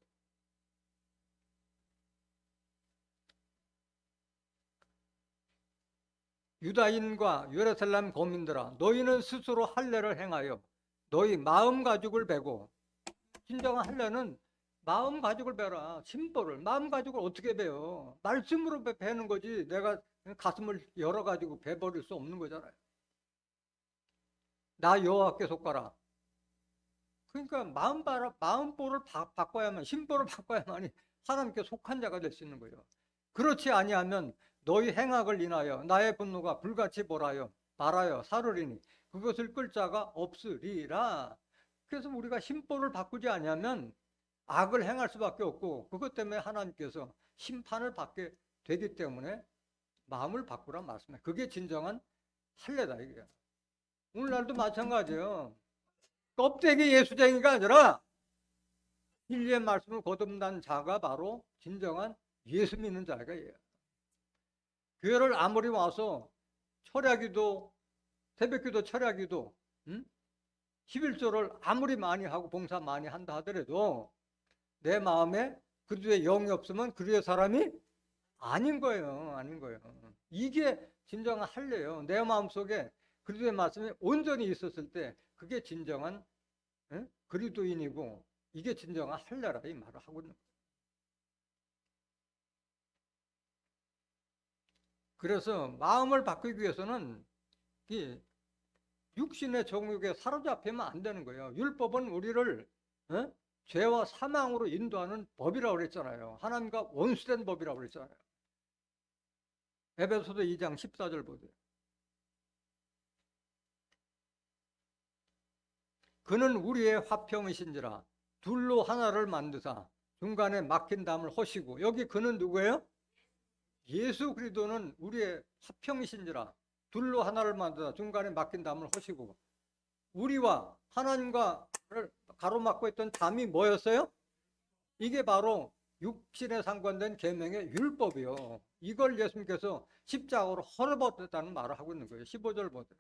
유다인과 예루살렘 거민들아 너희는 스스로 할례를 행하여 너희 마음 가죽을 베고 진정한 할례는 마음 가죽을 베라. 심보를 마음 가죽을 어떻게 베요? 말씀으로 베는 거지 내가 가슴을 열어가지고 베버릴 수 없는 거잖아요. 나 여호와께 속하라. 그러니까 마음보를 바꿔야만 심보를 바꿔야만이 하나님께 속한 자가 될 수 있는 거예요. 그렇지 아니하면 너희 행악을 인하여 나의 분노가 불같이 말하여 사르리니 그것을 끌 자가 없으리라. 그래서 우리가 심보를 바꾸지 아니하면 악을 행할 수밖에 없고 그것 때문에 하나님께서 심판을 받게 되기 때문에 마음을 바꾸라 말씀해. 그게 진정한 할례다 이게. 오늘날도 마찬가지예요. 껍데기 예수쟁이가 아니라 진리의 말씀을 거듭난 자가 바로 진정한 예수 믿는 자가 예요. 교회를 아무리 와서 철야기도 새벽기도 철야기도 11조를 아무리 많이 하고 봉사 많이 한다 하더라도 내 마음에 그리스도의 영이 없으면 그리스도의 사람이 아닌 거예요. 아닌 거예요. 이게 진정한 할례예요. 내 마음속에 그리스도의 말씀이 온전히 있었을 때 그게 진정한 그리스도인이고 이게 진정한 할례라 이 말을 하고 있는 거예요. 그래서 마음을 바꾸기 위해서는 이 육신의 정욕에 사로잡히면 안 되는 거예요. 율법은 우리를 죄와 사망으로 인도하는 법이라고 그랬잖아요. 하나님과 원수된 법이라고 그랬잖아요. 에베소서 2장 14절 보세요. 그는 우리의 화평이신지라 둘로 하나를 만드사 중간에 막힌 담을 허시고. 여기 그는 누구예요? 예수 그리스도는 우리의 화평이신지라 둘로 하나를 만드사 중간에 막힌 담을 허시고. 우리와 하나님과를 가로막고 있던 담이 뭐였어요? 이게 바로 육신에 상관된 계명의 율법이요. 이걸 예수님께서 십자가로 헐어버렸다는 말을 하고 있는 거예요. 15절 보세요.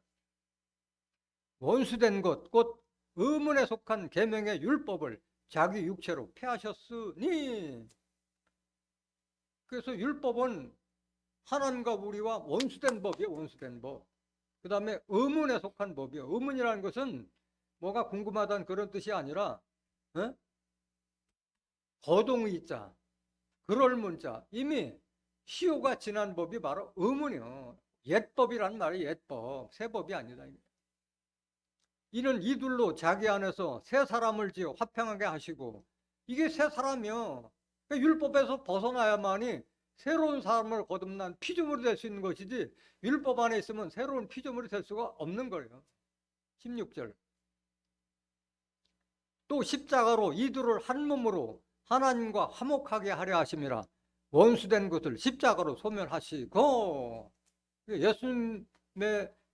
원수된 것 곧 의문에 속한 계명의 율법을 자기 육체로 폐하셨으니. 그래서 율법은 하나님과 우리와 원수된 법이에요. 원수된 법. 그 다음에 의문에 속한 법이에요. 의문이라는 것은 뭐가 궁금하다는 그런 뜻이 아니라 거동의자, 그럴 문자, 이미 시효가 지난 법이 바로 의문이요. 옛법이란 말이 옛법, 새 법이 아니다. 이는 이둘로 자기 안에서 새 사람을 지어 화평하게 하시고. 이게 새 사람이요. 율법에서 벗어나야만이 새로운 사람을 거듭난 피조물이 될 수 있는 것이지, 율법 안에 있으면 새로운 피조물이 될 수가 없는 거예요. 16절. 또 십자가로 이둘을 한 몸으로 하나님과 화목하게 하려 하심이라 원수된 것을 십자가로 소멸하시고.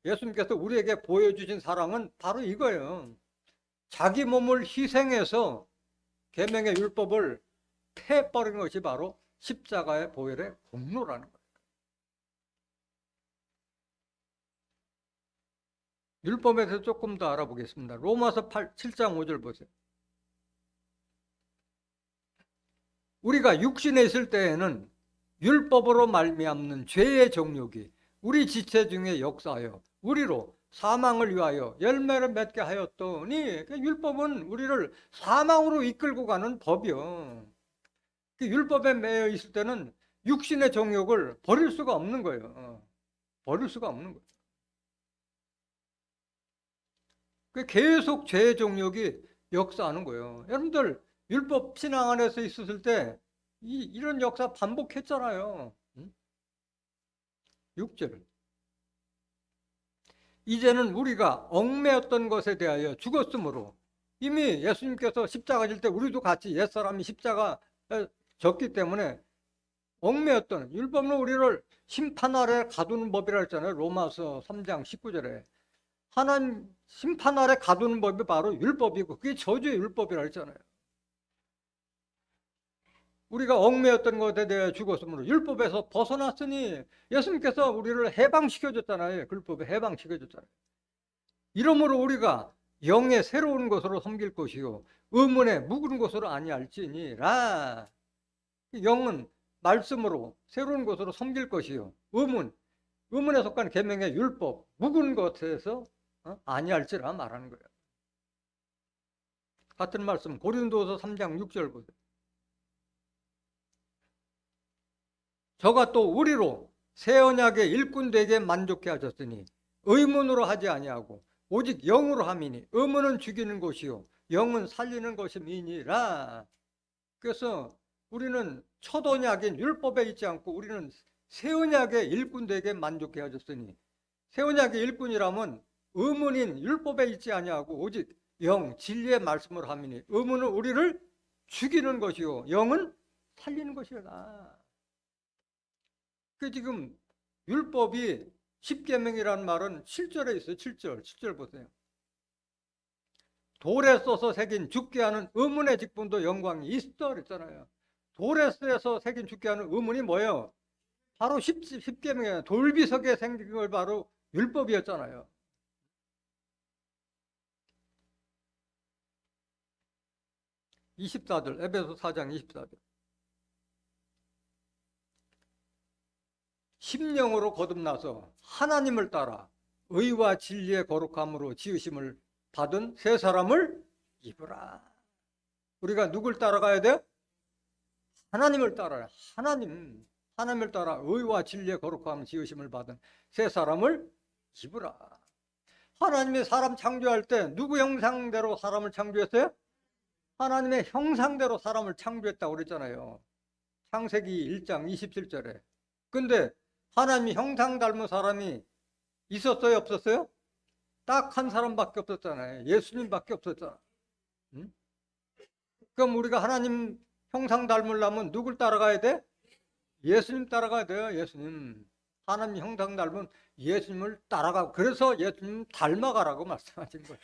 예수님께서 우리에게 보여주신 사랑은 바로 이거예요. 자기 몸을 희생해서 계명의 율법을 패버린 것이 바로 십자가의 보혈의 공로라는 거예요. 율법에 대해서 조금 더 알아보겠습니다. 로마서 7장 5절 보세요. 우리가 육신에 있을 때에는 율법으로 말미암는 죄의 정욕이 우리 지체 중에 역사하여 우리로 사망을 위하여 열매를 맺게 하였더니. 율법은 우리를 사망으로 이끌고 가는 법이요. 율법에 매여 있을 때는 육신의 정욕을 버릴 수가 없는 거예요. 버릴 수가 없는 거예요. 계속 죄의 정욕이 역사하는 거예요. 여러분들 율법 신앙 안에서 있었을 때 이런 역사 반복했잖아요. 6절. 이제는 우리가 얽매였던 것에 대하여 죽었으므로. 이미 예수님께서 십자가 질 때 우리도 같이 옛사람이 십자가 졌기 때문에 얽매였던, 율법은 우리를 심판 아래 가두는 법이라 했잖아요. 로마서 3장 19절에 하나님 심판 아래 가두는 법이 바로 율법이고 그게 저주의 율법이라 했잖아요. 우리가 얽매였던 것에 대해 죽었으므로 율법에서 벗어났으니. 예수님께서 우리를 해방시켜줬잖아요. 율법에 해방시켜줬잖아요. 이러므로 우리가 영의 새로운 것으로 섬길 것이요 의문의 묵은 것으로 아니할지니라. 영은 말씀으로 새로운 것으로 섬길 것이요 의문에 속한 계명의 율법 묵은 것에서 아니할지라 말하는 거예요. 같은 말씀 고린도서 3장 6절 보세요. 저가 또 우리로 새 언약의 일꾼 되게 만족해 하셨으니 의문으로 하지 아니하고 오직 영으로 함이니 의문은 죽이는 것이요 영은 살리는 것임이니라. 그래서 우리는 첫 언약인 율법에 있지 않고 우리는 새 언약의 일꾼 되게 만족해 하셨으니. 새 언약의 일꾼이라면 의문인 율법에 있지 아니하고 오직 영 진리의 말씀으로 함이니 의문은 우리를 죽이는 것이요 영은 살리는 것이라. 그 지금 율법이 십계명이라는 말은 7절에 있어요. 7절 보세요. 돌에 써서 새긴 죽게 하는 의문의 직분도 영광이 있어 그랬잖아요. 돌에 써서 새긴 죽게 하는 의문이 뭐예요? 바로 십계명이에요. 돌비석에 생긴 걸 바로 율법이었잖아요. 에베소 4장 24절. 심령으로 거듭나서 하나님을 따라 의와 진리의 거룩함으로 지으심을 받은 새 사람을 입으라. 우리가 누굴 따라가야 돼요? 하나님을 따라요. 하나님을 따라 의와 진리의 거룩함을 지으심을 받은 새 사람을 입으라. 하나님이 사람 창조할 때 누구 형상대로 사람을 창조했어요? 하나님의 형상대로 사람을 창조했다고 그랬잖아요. 창세기 1장 27절에. 근데 하나님이 형상 닮은 사람이 있었어요? 없었어요? 딱 한 사람밖에 없었잖아요. 예수님밖에 없었잖아. 응? 그럼 우리가 하나님 형상 닮으려면 누굴 따라가야 돼? 예수님 따라가야 돼요. 예수님. 하나님 형상 닮은 예수님을 따라가고, 그래서 예수님 닮아가라고 말씀하신 거예요.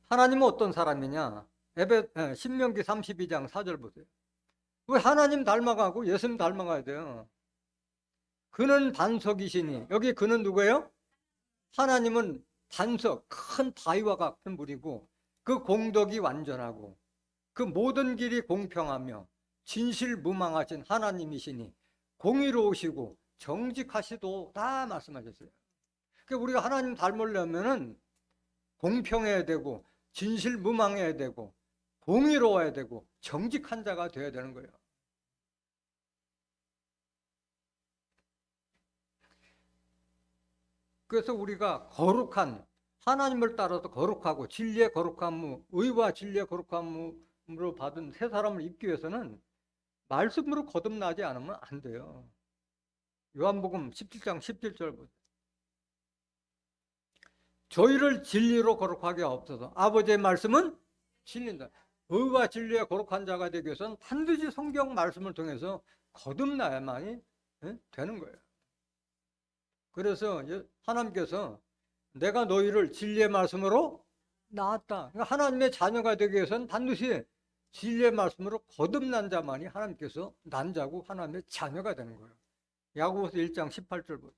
하나님은 어떤 사람이냐? 신명기 32장 4절 보세요. 왜 하나님 닮아가고 예수님 닮아가야 돼요? 그는 반석이시니, 여기 그는 누구예요? 하나님은 반석, 큰 바위와 같은 분이고, 그 공덕이 완전하고 그 모든 길이 공평하며 진실무망하신 하나님이시니 공의로우시고 정직하시도다 말씀하셨어요. 그러니까 우리가 하나님 닮으려면은 공평해야 되고 진실무망해야 되고 공의로워야 되고 정직한 자가 되어야 되는 거예요. 그래서 우리가 거룩한 하나님을 따라서 거룩하고 진리의 거룩함, 의와 진리의 거룩함으로 받은 새 사람을 입기 위해서는 말씀으로 거듭나지 않으면 안 돼요. 요한복음 17장 17절 보세요. 저희를 진리로 거룩하게 하옵소서. 아버지의 말씀은 진리다. 의와 진리의 거룩한 자가 되기 위해서는 반드시 성경 말씀을 통해서 거듭나야만이 되는 거예요. 그래서 하나님께서 내가 너희를 진리의 말씀으로 낳았다. 그러니까 하나님의 자녀가 되기 위해서는 반드시 진리의 말씀으로 거듭난 자만이 하나님께서 난 자고 하나님의 자녀가 되는 거예요. 야고보서 1장 18절 보세요.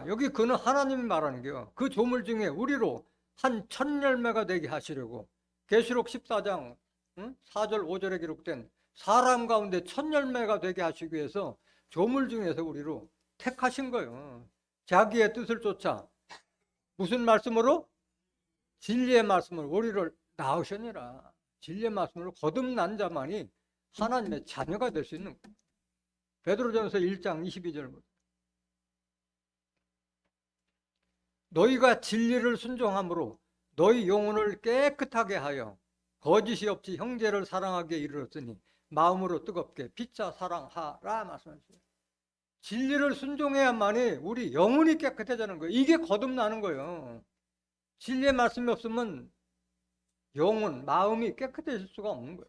여기 그는 하나님이 말하는 게요. 그 조물 중에 우리로 한 천열매가 되게 하시려고 계시록 14장 4절 5절에 기록된 사람 가운데 천열매가 되게 하시기 위해서 조물 중에서 우리로 택하신 거예요. 자기의 뜻을 쫓아 무슨 말씀으로? 진리의 말씀으로 우리를 낳으시니라. 진리의 말씀으로 거듭난 자만이 하나님의 자녀가 될 수 있는 거예요. 베드로전서 1장 22절 너희가 진리를 순종함으로 너희 영혼을 깨끗하게 하여 거짓이 없이 형제를 사랑하게 이르렀으니 마음으로 뜨겁게 피차 사랑하라 말씀하셨어요. 진리를 순종해야만이 우리 영혼이 깨끗해지는 거예요. 이게 거듭나는 거예요. 진리의 말씀이 없으면 영혼, 마음이 깨끗해질 수가 없는 거예요.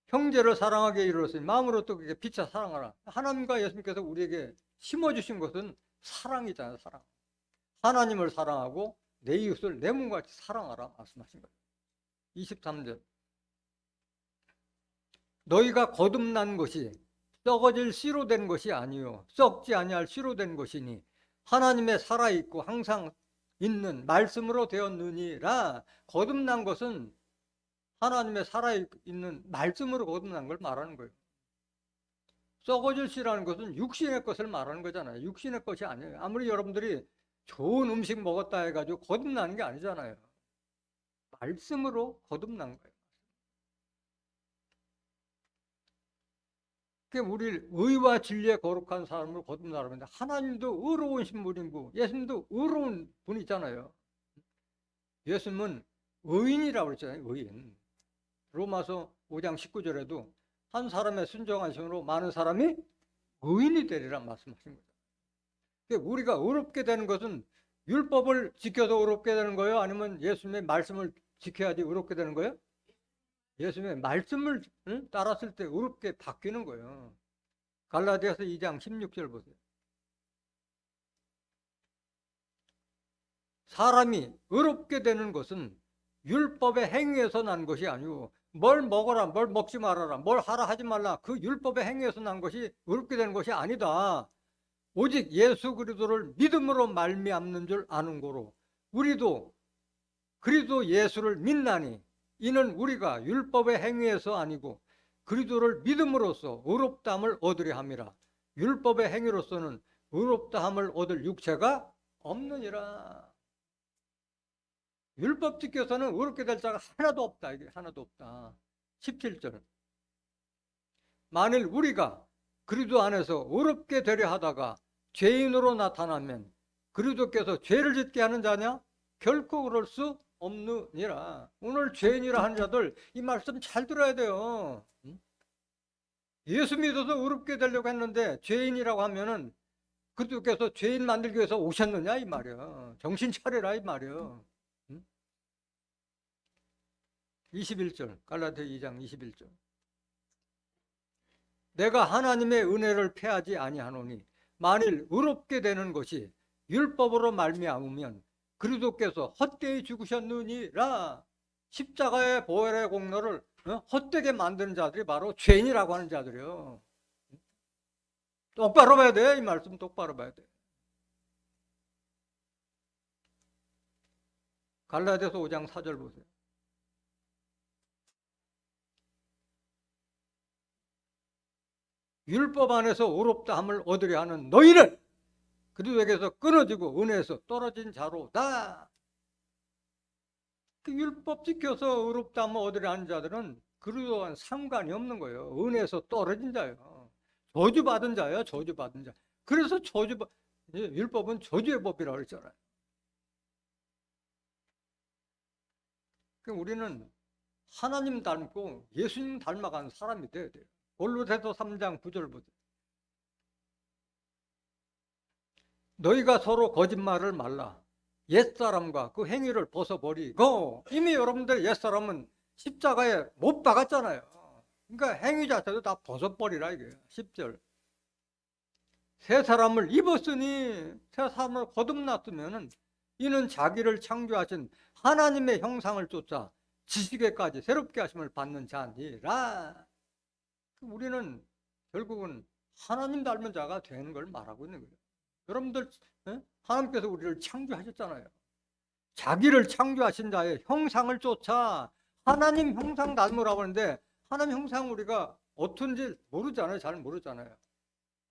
형제를 사랑하게 이르렀으니 마음으로 뜨겁게 피차 사랑하라. 하나님과 예수님께서 우리에게 심어주신 것은 사랑이잖아요. 사랑. 하나님을 사랑하고 내 이웃을 내 몸같이 사랑하라 말씀하신 거예요. 23절 너희가 거듭난 것이 썩어질 씨로 된 것이 아니요 썩지 아니할 씨로 된 것이니 하나님의 살아있고 항상 있는 말씀으로 되었느니라. 거듭난 것은 하나님의 살아있는 말씀으로 거듭난 걸 말하는 거예요. 썩어질 씨라는 것은 육신의 것을 말하는 거잖아요. 육신의 것이 아니에요. 아무리 여러분들이 좋은 음식 먹었다 해가지고 거듭나는 게 아니잖아요. 말씀으로 거듭난 거예요. 우리 의와 진리에 거룩한 사람으로 거듭나라고 하는데 하나님도 의로우신 분이고 예수님도 의로운 분이잖아요. 예수님은 의인이라고 그랬잖아요. 의인. 로마서 5장 19절에도 한 사람의 순종하심으로 많은 사람이 의인이 되리라 말씀하신 거죠. 우리가 의롭게 되는 것은 율법을 지켜서 의롭게 되는 거예요? 아니면 예수님의 말씀을 지켜야지 의롭게 되는 거예요? 예수님의 말씀을 따랐을 때 의롭게 바뀌는 거예요. 갈라디아서 2장 16절 보세요. 사람이 의롭게 되는 것은 율법의 행위에서 난 것이 아니고 뭘 먹어라, 뭘 먹지 말아라, 뭘 하라 하지 말라 그 율법의 행위에서 난 것이 의롭게 되는 것이 아니다. 오직 예수 그리스도를 믿음으로 말미암는 줄 아는 거로 우리도 그리스도 예수를 믿나니 이는 우리가 율법의 행위에서 아니고 그리스도를 믿음으로써 의롭다함을 얻으려 함이라. 율법의 행위로서는 의롭다함을 얻을 육체가 없느니라. 율법 지켜서는 의롭게 될 자가 하나도 없다. 이게 하나도 없다. 17절 만일 우리가 그리스도 안에서 의롭게 되려 하다가 죄인으로 나타나면 그리스도께서 죄를 짓게 하는 자냐? 결코 그럴 수 없느니라. 오늘 죄인이라 하는 자들 이 말씀 잘 들어야 돼요. 예수 믿어서 의롭게 되려고 했는데 죄인이라고 하면은 그리스도께서 죄인 만들기 위해서 오셨느냐 이 말이야. 정신 차려라 이 말이야. 응? 21절 갈라디아 2장 21절. 내가 하나님의 은혜를 패하지 아니하노니 만일 의롭게 되는 것이 율법으로 말미암으면 그리스도께서 헛되이 죽으셨느니라. 십자가의 보혈의 공로를 헛되게 만드는 자들이 바로 죄인이라고 하는 자들이요. 똑바로 봐야 돼. 이 말씀 똑바로 봐야 돼. 갈라디아서 5장 4절 보세요. 율법 안에서 의롭다 함을 얻으려 하는 너희는 그리스도에게서 끊어지고 은혜에서 떨어진 자로다. 그 율법 지켜서 의롭다 함을 얻으려 하는 자들은 그리스도와는 상관이 없는 거예요. 은혜에서 떨어진 자예요. 저주받은 자예요. 저주받은 자. 그래서 율법은 저주의 법이라고 했잖아요. 우리는 하나님 닮고 예수님 닮아가는 사람이 돼야 돼요. 골로새서 3장 9절 보세요. 너희가 서로 거짓말을 말라. 옛사람과 그 행위를 벗어버리고. 이미 여러분들 옛사람은 십자가에 못 박았잖아요. 그러니까 행위 자체도 다 벗어버리라 이게 10절. 새 사람을 입었으니 새 사람을 거듭났으면 이는 자기를 창조하신 하나님의 형상을 쫓아 지식에까지 새롭게 하심을 받는 자니라. 우리는 결국은 하나님 닮은 자가 되는 걸 말하고 있는 거예요. 여러분들 하나님께서 우리를 창조하셨잖아요. 자기를 창조하신 자의 형상을 쫓아 하나님 형상 닮으라고 하는데 하나님 형상 우리가 어떤지 모르잖아요. 잘 모르잖아요.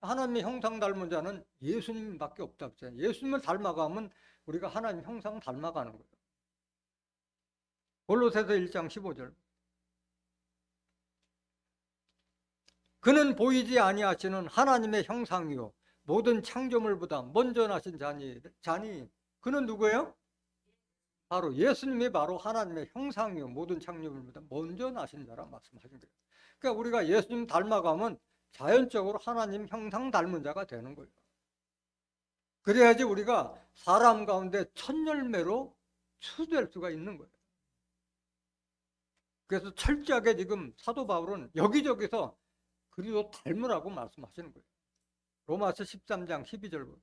하나님의 형상 닮은 자는 예수님밖에 없다고 했잖아요. 예수님을 닮아가면 우리가 하나님 형상 닮아가는 거예요. 골로새서 1장 15절. 그는 보이지 아니하시는 하나님의 형상이요 모든 창조물보다 먼저 나신 자니 그는 누구예요? 바로 예수님이 바로 하나님의 형상이요 모든 창조물보다 먼저 나신 자라 말씀하신 거예요. 그러니까 우리가 예수님 닮아가면 자연적으로 하나님 형상 닮은 자가 되는 거예요. 그래야지 우리가 사람 가운데 첫 열매로 추수될 수가 있는 거예요. 그래서 철저하게 지금 사도 바울은 여기저기서 그리스도 닮으라고 말씀하시는 거예요. 로마서 13장 12절.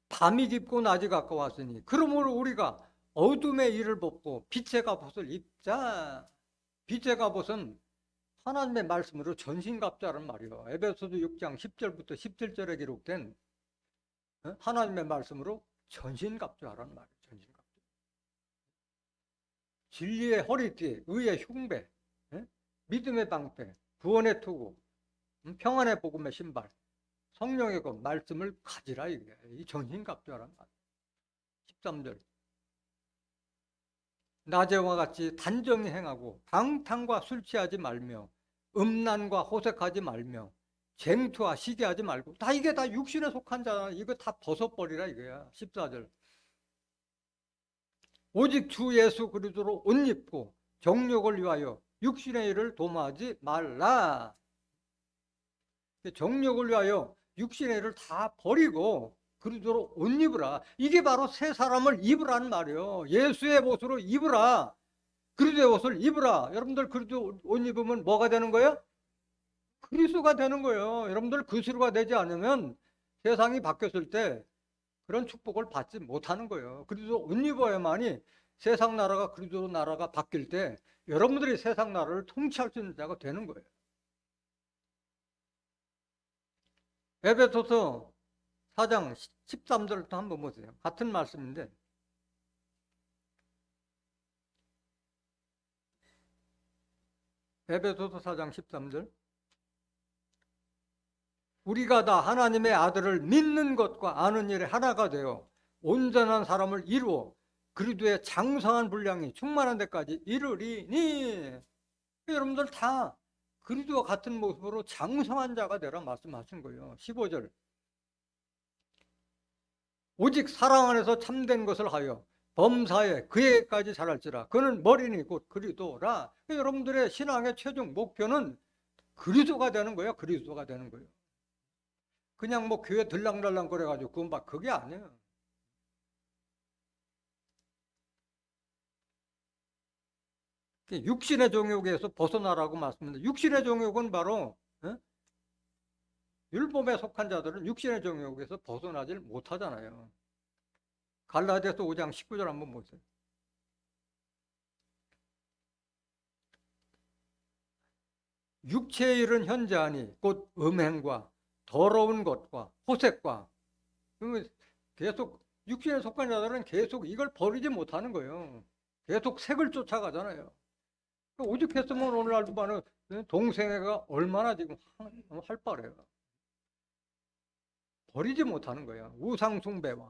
밤이 깊고 낮이 가까웠으니 그러므로 우리가 어둠의 일을 벗고 빛의 갑옷을 입자. 빛의 갑옷은 하나님의 말씀으로 전신갑자란 말이에요. 에베소서 6장 10절부터 17절에 기록된 하나님의 말씀으로 전신갑자란 말이에요. 전신갑자. 진리의 허리띠, 의의 흉배, 믿음의 방패, 구원의 투구, 평안의 복음의 신발, 성령의 것 말씀을 가지라 이게 이 전신갑주라는 말. 13절. 낮에와 같이 단정히 행하고 방탕과 술 취하지 말며 음란과 호색하지 말며 쟁투와 시기하지 말고 다 이게 다 육신에 속한 자라. 이거 다 벗어버리라 이거야. 14절. 오직 주 예수 그리스도로 옷 입고 정욕을 위하여 육신의 일을 도모하지 말라. 정욕을 위하여 육신의 일을 다 버리고 그리스도로 옷 입으라. 이게 바로 새 사람을 입으라는 말이에요. 예수의 옷으로 입으라. 그리스도의 옷을 입으라. 여러분들 그리스도 옷 입으면 뭐가 되는 거예요? 그리스도가 되는 거예요. 여러분들 그리스도가 되지 않으면 세상이 바뀌었을 때 그런 축복을 받지 못하는 거예요. 그리스도 옷 입어야만이 세상 나라가 그리스도 나라가 바뀔 때 여러분들이 세상 나라를 통치할 수 있는 자가 되는 거예요. 에베소서 4장 13절부터 한번 보세요. 같은 말씀인데 에베소서 4장 13절. 우리가 다 하나님의 아들을 믿는 것과 아는 일에 하나가 되어 온전한 사람을 이루어 그리스도의 장성한 분량이 충만한 데까지 이르리니. 여러분들 다 그리스도와 같은 모습으로 장성한 자가 되라 말씀하신 거예요. 15절. 오직 사랑 안에서 참된 것을 하여 범사에 그에까지 잘할지라. 그는 머리니 곧 그리스도라. 여러분들의 신앙의 최종 목표는 그리스도가 되는 거예요. 그리스도가 되는 거예요. 그냥 뭐 교회 들랑달랑 거려가지고 그건 막 그게 아니에요. 육신의 종욕에서 벗어나라고 말씀합니다. 육신의 종욕은 바로 율법에 속한 자들은 육신의 종욕에서 벗어나질 못하잖아요. 갈라디아서 5장 19절 한번 보세요. 육체의 일은 현재하니 곧 음행과 더러운 것과 호색과, 계속 육신에 속한 자들은 계속 이걸 버리지 못하는 거예요. 계속 색을 쫓아가잖아요. 오죽했으면 오늘날도 봐는 동생애가 얼마나 지금 활발해요. 버리지 못하는 거예요. 우상숭배와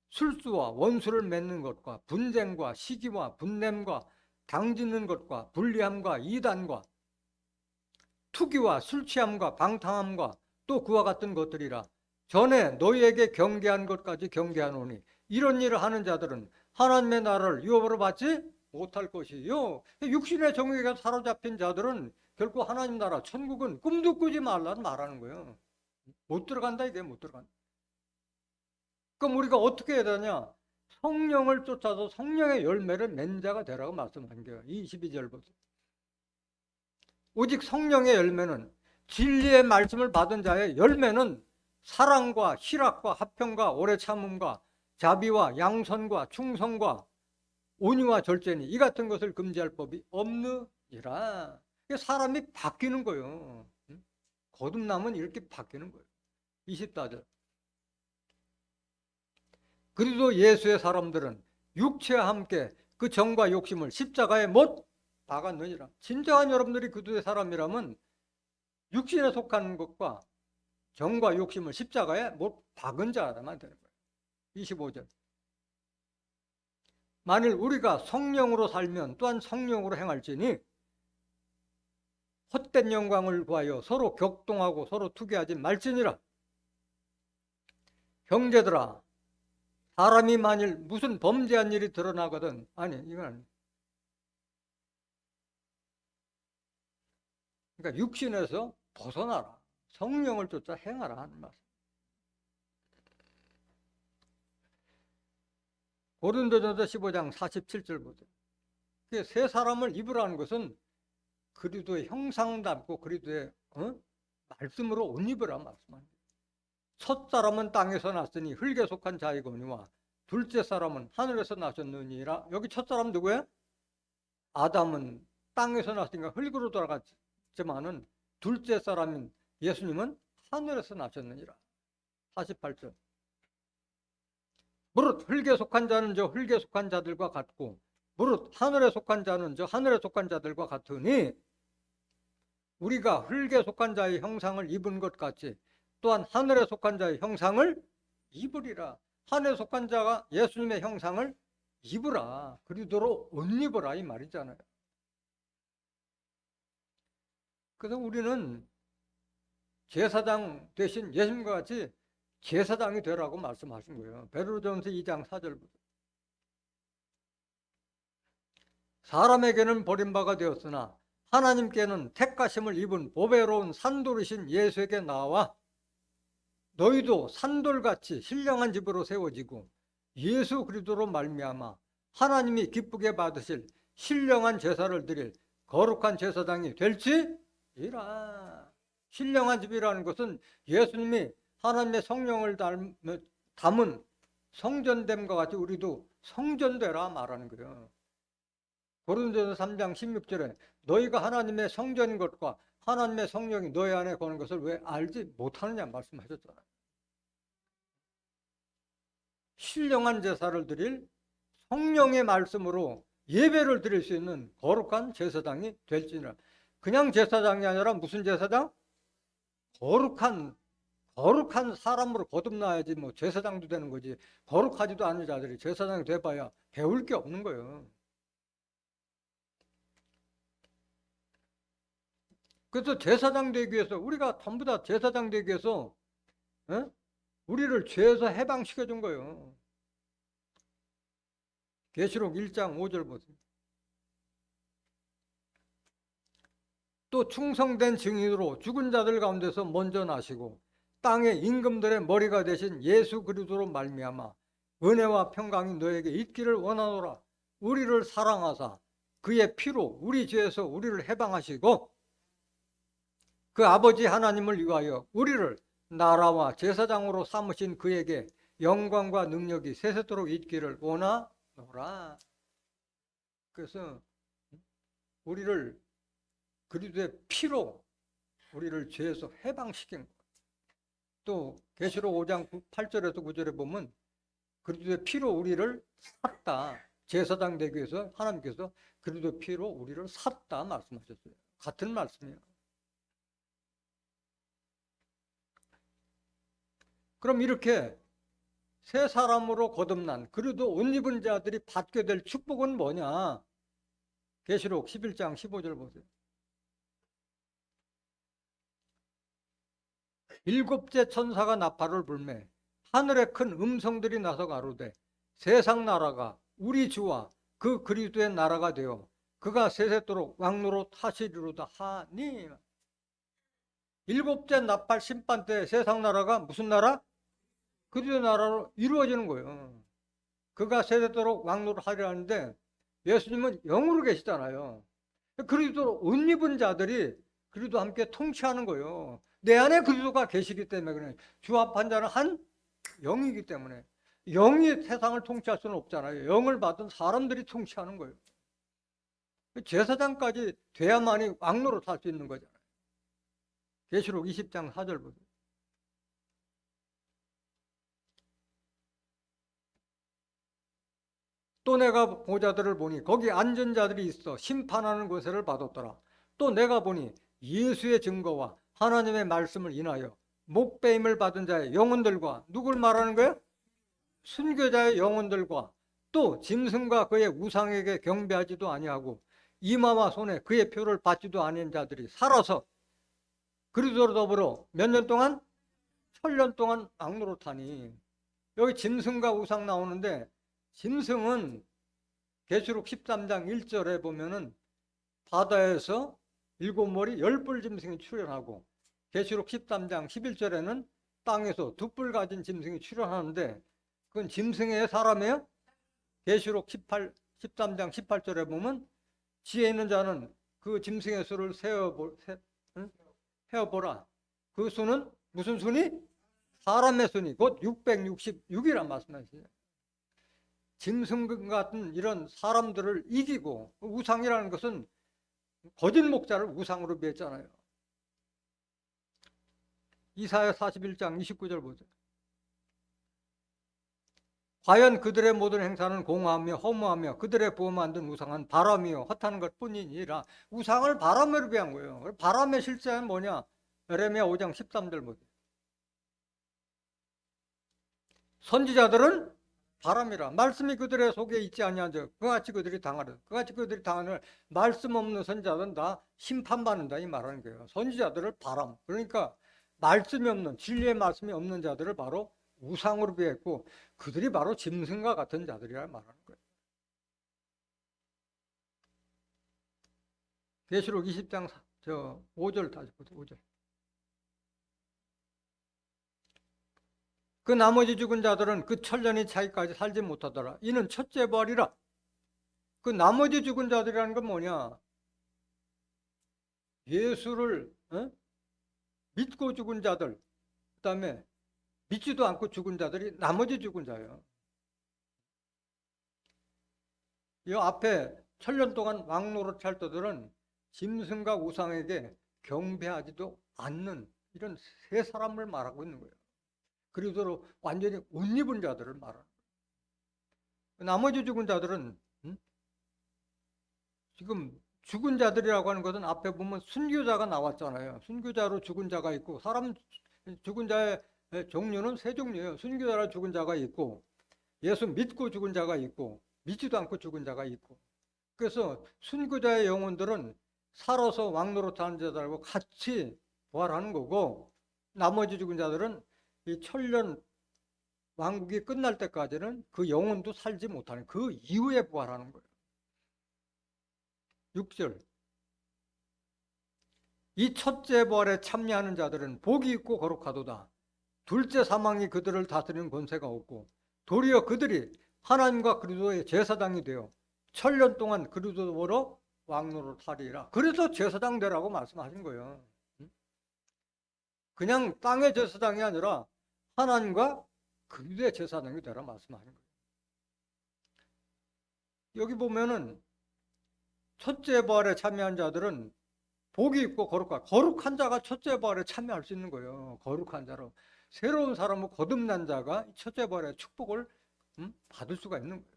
술수와 원수를 맺는 것과 분쟁과 시기와 분냄과 당짓는 것과 불리함과 이단과 투기와 술취함과 방탕함과 또 그와 같은 것들이라. 전에 너희에게 경계한 것까지 경계하노니 이런 일을 하는 자들은 하나님의 나라를 유업으로 받지 못할 것이요. 육신의 정욕에 사로잡힌 자들은 결코 하나님 나라 천국은 꿈도 꾸지 말라는 말하는 거예요. 못 들어간다, 이게 못 들어간다. 그럼 우리가 어떻게 해야 되냐? 성령을 쫓아서 성령의 열매를 맺는 자가 되라고 말씀한 거예요. 22절 보세요. 오직 성령의 열매는, 진리의 말씀을 받은 자의 열매는 사랑과 희락과 화평과 오래 참음과 자비와 양선과 충성과 온유와 절제니 이 같은 것을 금지할 법이 없느니라. 사람이 바뀌는 거예요. 거듭나면 이렇게 바뀌는 거예요. 24절. 그리고 예수의 사람들은 육체와 함께 그 정과 욕심을 십자가에 못 박았느니라. 진정한 여러분들이 그리스도의 사람이라면 육신에 속한 것과 정과 욕심을 십자가에 못 박은 자라만 되는 거예요. 25절. 만일 우리가 성령으로 살면 또한 성령으로 행할지니 헛된 영광을 구하여 서로 격동하고 서로 투기하지 말지니라. 형제들아, 사람이 만일 무슨 범죄한 일이 드러나거든, 아니 이건 아니에요. 그러니까 육신에서 벗어나라. 성령을 쫓아 행하라 하는 말씀. 고린도전서 15장 47절 보세요. 새 사람을 입으라는 것은 그리스도의 형상 담고 그리스도의 말씀으로 옷 입으라 말씀합니다. 첫 사람은 땅에서 났으니 흙에 속한 자이거니와 둘째 사람은 하늘에서 나셨느니라. 여기 첫 사람 누구예요? 아담은 땅에서 났으니까 흙으로 돌아갔지만은 둘째 사람인 예수님은 하늘에서 나셨느니라. 48절. 무릇 흙에 속한 자는 저 흙에 속한 자들과 같고 무릇 하늘에 속한 자는 저 하늘에 속한 자들과 같으니 우리가 흙에 속한 자의 형상을 입은 것 같이 또한 하늘에 속한 자의 형상을 입으리라. 하늘에 속한 자가 예수님의 형상을 입으라. 그리스도로 옷 입으라 이 말이잖아요. 그래서 우리는 제사장 대신 예수님과 같이 제사장이 되라고 말씀하신 거예요. 베드로전서 2장 4절부터. 사람에게는 버림바가 되었으나 하나님께는 택하심을 입은 보배로운 산돌이신 예수에게 나와 너희도 산돌같이 신령한 집으로 세워지고 예수 그리스도로 말미암아 하나님이 기쁘게 받으실 신령한 제사를 드릴 거룩한 제사장이 될지이라. 신령한 집이라는 것은 예수님이 하나님의 성령을 담은 성전됨과 같이 우리도 성전되라 말하는 거예요. 고린도전서 3장 16절에 너희가 하나님의 성전인 것과 하나님의 성령이 너희 안에 거는 것을 왜 알지 못하느냐 말씀하셨잖아요. 신령한 제사를 드릴 성령의 말씀으로 예배를 드릴 수 있는 거룩한 제사장이 될지니라. 그냥 제사장이 아니라 무슨 제사장? 거룩한 사람으로 거듭나야지 뭐 제사장도 되는 거지. 거룩하지도 않은 자들이 제사장이 돼봐야 배울 게 없는 거예요. 그래서 제사장 되기 위해서 우리가 전부 다 제사장 되기 위해서 우리를 죄에서 해방시켜 준 거예요. 계시록 1장 5절 보세요. 또 충성된 증인으로 죽은 자들 가운데서 먼저 나시고 땅의 임금들의 머리가 되신 예수 그리스도로 말미암아 은혜와 평강이 너에게 있기를 원하노라. 우리를 사랑하사 그의 피로 우리 죄에서 우리를 해방하시고 그 아버지 하나님을 위하여 우리를 나라와 제사장으로 삼으신 그에게 영광과 능력이 세세토록 있기를 원하노라. 그래서 우리를 그리스도의 피로 우리를 죄에서 해방시킨 거예요. 또 계시록 5장 8절에서 9절에 보면 그리스도의 피로 우리를 샀다. 제사장 되기 위해서 하나님께서 그리스도의 피로 우리를 샀다 말씀하셨어요. 같은 말씀이에요. 그럼 이렇게 새 사람으로 거듭난 그리도 옷 입은 자들이 받게 될 축복은 뭐냐? 계시록 11장 15절 보세요. 일곱째 천사가 나팔을 불매 하늘에 큰 음성들이 나서 가로되 세상 나라가 우리 주와 그 그리스도의 나라가 되어 그가 세세토록 왕노로 타시리로다 하니. 일곱째 나팔 심판 때 세상 나라가 무슨 나라? 그리스도의 나라로 이루어지는 거예요. 그가 세세토록 왕노를 하리라 하는데 예수님은 영으로 계시잖아요. 그리스도로 옷 입은 자들이 그리스도 함께 통치하는 거예요. 내 안에 그리스도가 계시기 때문에 그래. 주 앞한 자는 한 영이기 때문에. 영이 세상을 통치할 수는 없잖아요. 영을 받은 사람들이 통치하는 거예요. 제사장까지 돼야만이 왕노로 살 수 있는 거잖아요. 계시록 20장 4절 보세요. 또 내가 보자들을 보니 거기 앉은 자들이 있어 심판하는 권세를 받았더라. 또 내가 보니 예수의 증거와 하나님의 말씀을 인하여 목배임을 받은 자의 영혼들과 누굴 말하는 거예요? 순교자의 영혼들과 또 짐승과 그의 우상에게 경배하지도 아니하고 이마와 손에 그의 표를 받지도 아닌 자들이 살아서 그리스도로 더불어 몇 년 동안? 천년 동안 왕노릇하니. 여기 짐승과 우상 나오는데 짐승은 계시록 13장 1절에 보면은 바다에서 7머리 10뿔 짐승이 출현하고 계시록 13장 11절에는 땅에서 2뿔 가진 짐승이 출현하는데 그건 짐승의 사람이에요? 계시록 13장 18절에 보면 지혜 있는 자는 그 짐승의 수를 세어보라. 그 수는 무슨 수니? 사람의 수니 곧 666이란 말씀이세요. 짐승 같은 이런 사람들을 이기고 우상이라는 것은 거짓 목자를 우상으로 맺잖아요. 이사야 41장 29절 보세요. 과연 그들의 모든 행사는 공허하며 허무하며 그들의 부어 만든 우상은 바람이요 헛하는 것 뿐이니라. 우상을 바람으로 비한 거예요. 바람의 실제는 뭐냐? 에레미야 5장 13절 보세요. 선지자들은 바람이라 말씀이 그들의 속에 있지 아니하죠. 그같이 그들이 당하려. 그같이 그들이 당하는 말씀 없는 선지자들은 다 심판받는다 이 말하는 거예요. 선지자들을 바람. 그러니까 말씀이 없는 진리의 말씀이 없는 자들을 바로 우상으로 비했고 그들이 바로 짐승과 같은 자들이라 말하는 거예요. 계시록 20장 5절 다시 보세요. 5절. 그 나머지 죽은 자들은 그 천년의 차이까지 살지 못하더라. 이는 첫째 부활이라. 그 나머지 죽은 자들이라는 건 뭐냐? 예수를 믿고 죽은 자들, 그 다음에 믿지도 않고 죽은 자들이 나머지 죽은 자예요. 이 앞에 천년 동안 왕노릇 할 때들은 짐승과 우상에게 경배하지도 않는 이런 세 사람을 말하고 있는 거예요. 그리고 완전히 옷 입은 자들을 말하는 거예요. 나머지 죽은 자들은 지금 죽은 자들이라고 하는 것은 앞에 보면 순교자가 나왔잖아요. 순교자로 죽은 자가 있고 사람 죽은 자의 종류는 세 종류예요. 순교자로 죽은 자가 있고 예수 믿고 죽은 자가 있고 믿지도 않고 죽은 자가 있고. 그래서 순교자의 영혼들은 살아서 왕노릇하는 자들하고 같이 부활하는 거고 나머지 죽은 자들은 이 천년 왕국이 끝날 때까지는 그 영혼도 살지 못하는, 그 이후에 부활하는 거예요. 6절. 이 첫째 부활에 참여하는 자들은 복이 있고 거룩하도다. 둘째 사망이 그들을 다스리는 권세가 없고 도리어 그들이 하나님과 그리스도의 제사장이 되어 천년 동안 그리스도로 왕노를 하리라. 그래서 제사장 되라고 말씀하신 거예요. 그냥 땅의 제사장이 아니라 하나님과 그리스도의 제사장이 되라 말씀하신 거예요. 여기 보면은 첫째 부활에 참여한 자들은 복이 있고 거룩한 자가 첫째 부활에 참여할 수 있는 거예요. 거룩한 자로 새로운 사람을 거듭난 자가 첫째 부활의 축복을 받을 수가 있는 거예요.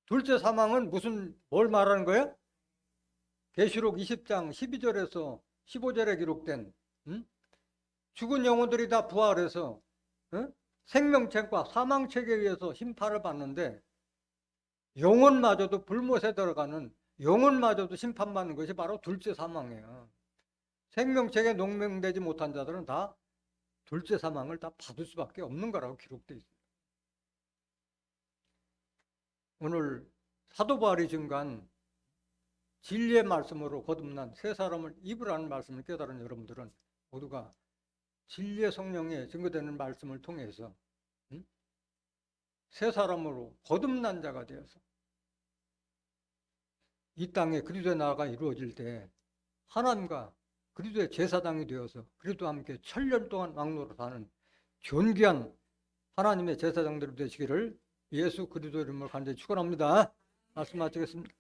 둘째 사망은 뭘 말하는 거예요? 계시록 20장 12절에서 15절에 기록된 죽은 영혼들이 다 부활해서 생명책과 사망책에 의해서 심판을 받는데, 영혼마저도 불못에 들어가는, 영혼마저도 심판받는 것이 바로 둘째 사망이에요. 생명책에 농명되지 못한 자들은 다 둘째 사망을 다 받을 수밖에 없는 거라고 기록되어 있습니다. 오늘 사도 바울이 증거한 진리의 말씀으로 거듭난 새 사람을 입으라는 말씀을 깨달은 여러분들은 모두가 진리의 성령에 증거되는 말씀을 통해서 새 사람으로 거듭난 자가 되어서 이 땅에 그리스도의 나라가 이루어질 때 하나님과 그리스도의 제사장이 되어서 그리스도와 함께 천년 동안 왕노로 사는 존귀한 하나님의 제사장들이 되시기를 예수 그리스도 이름으로 간절히 축원합니다. 말씀 마치겠습니다.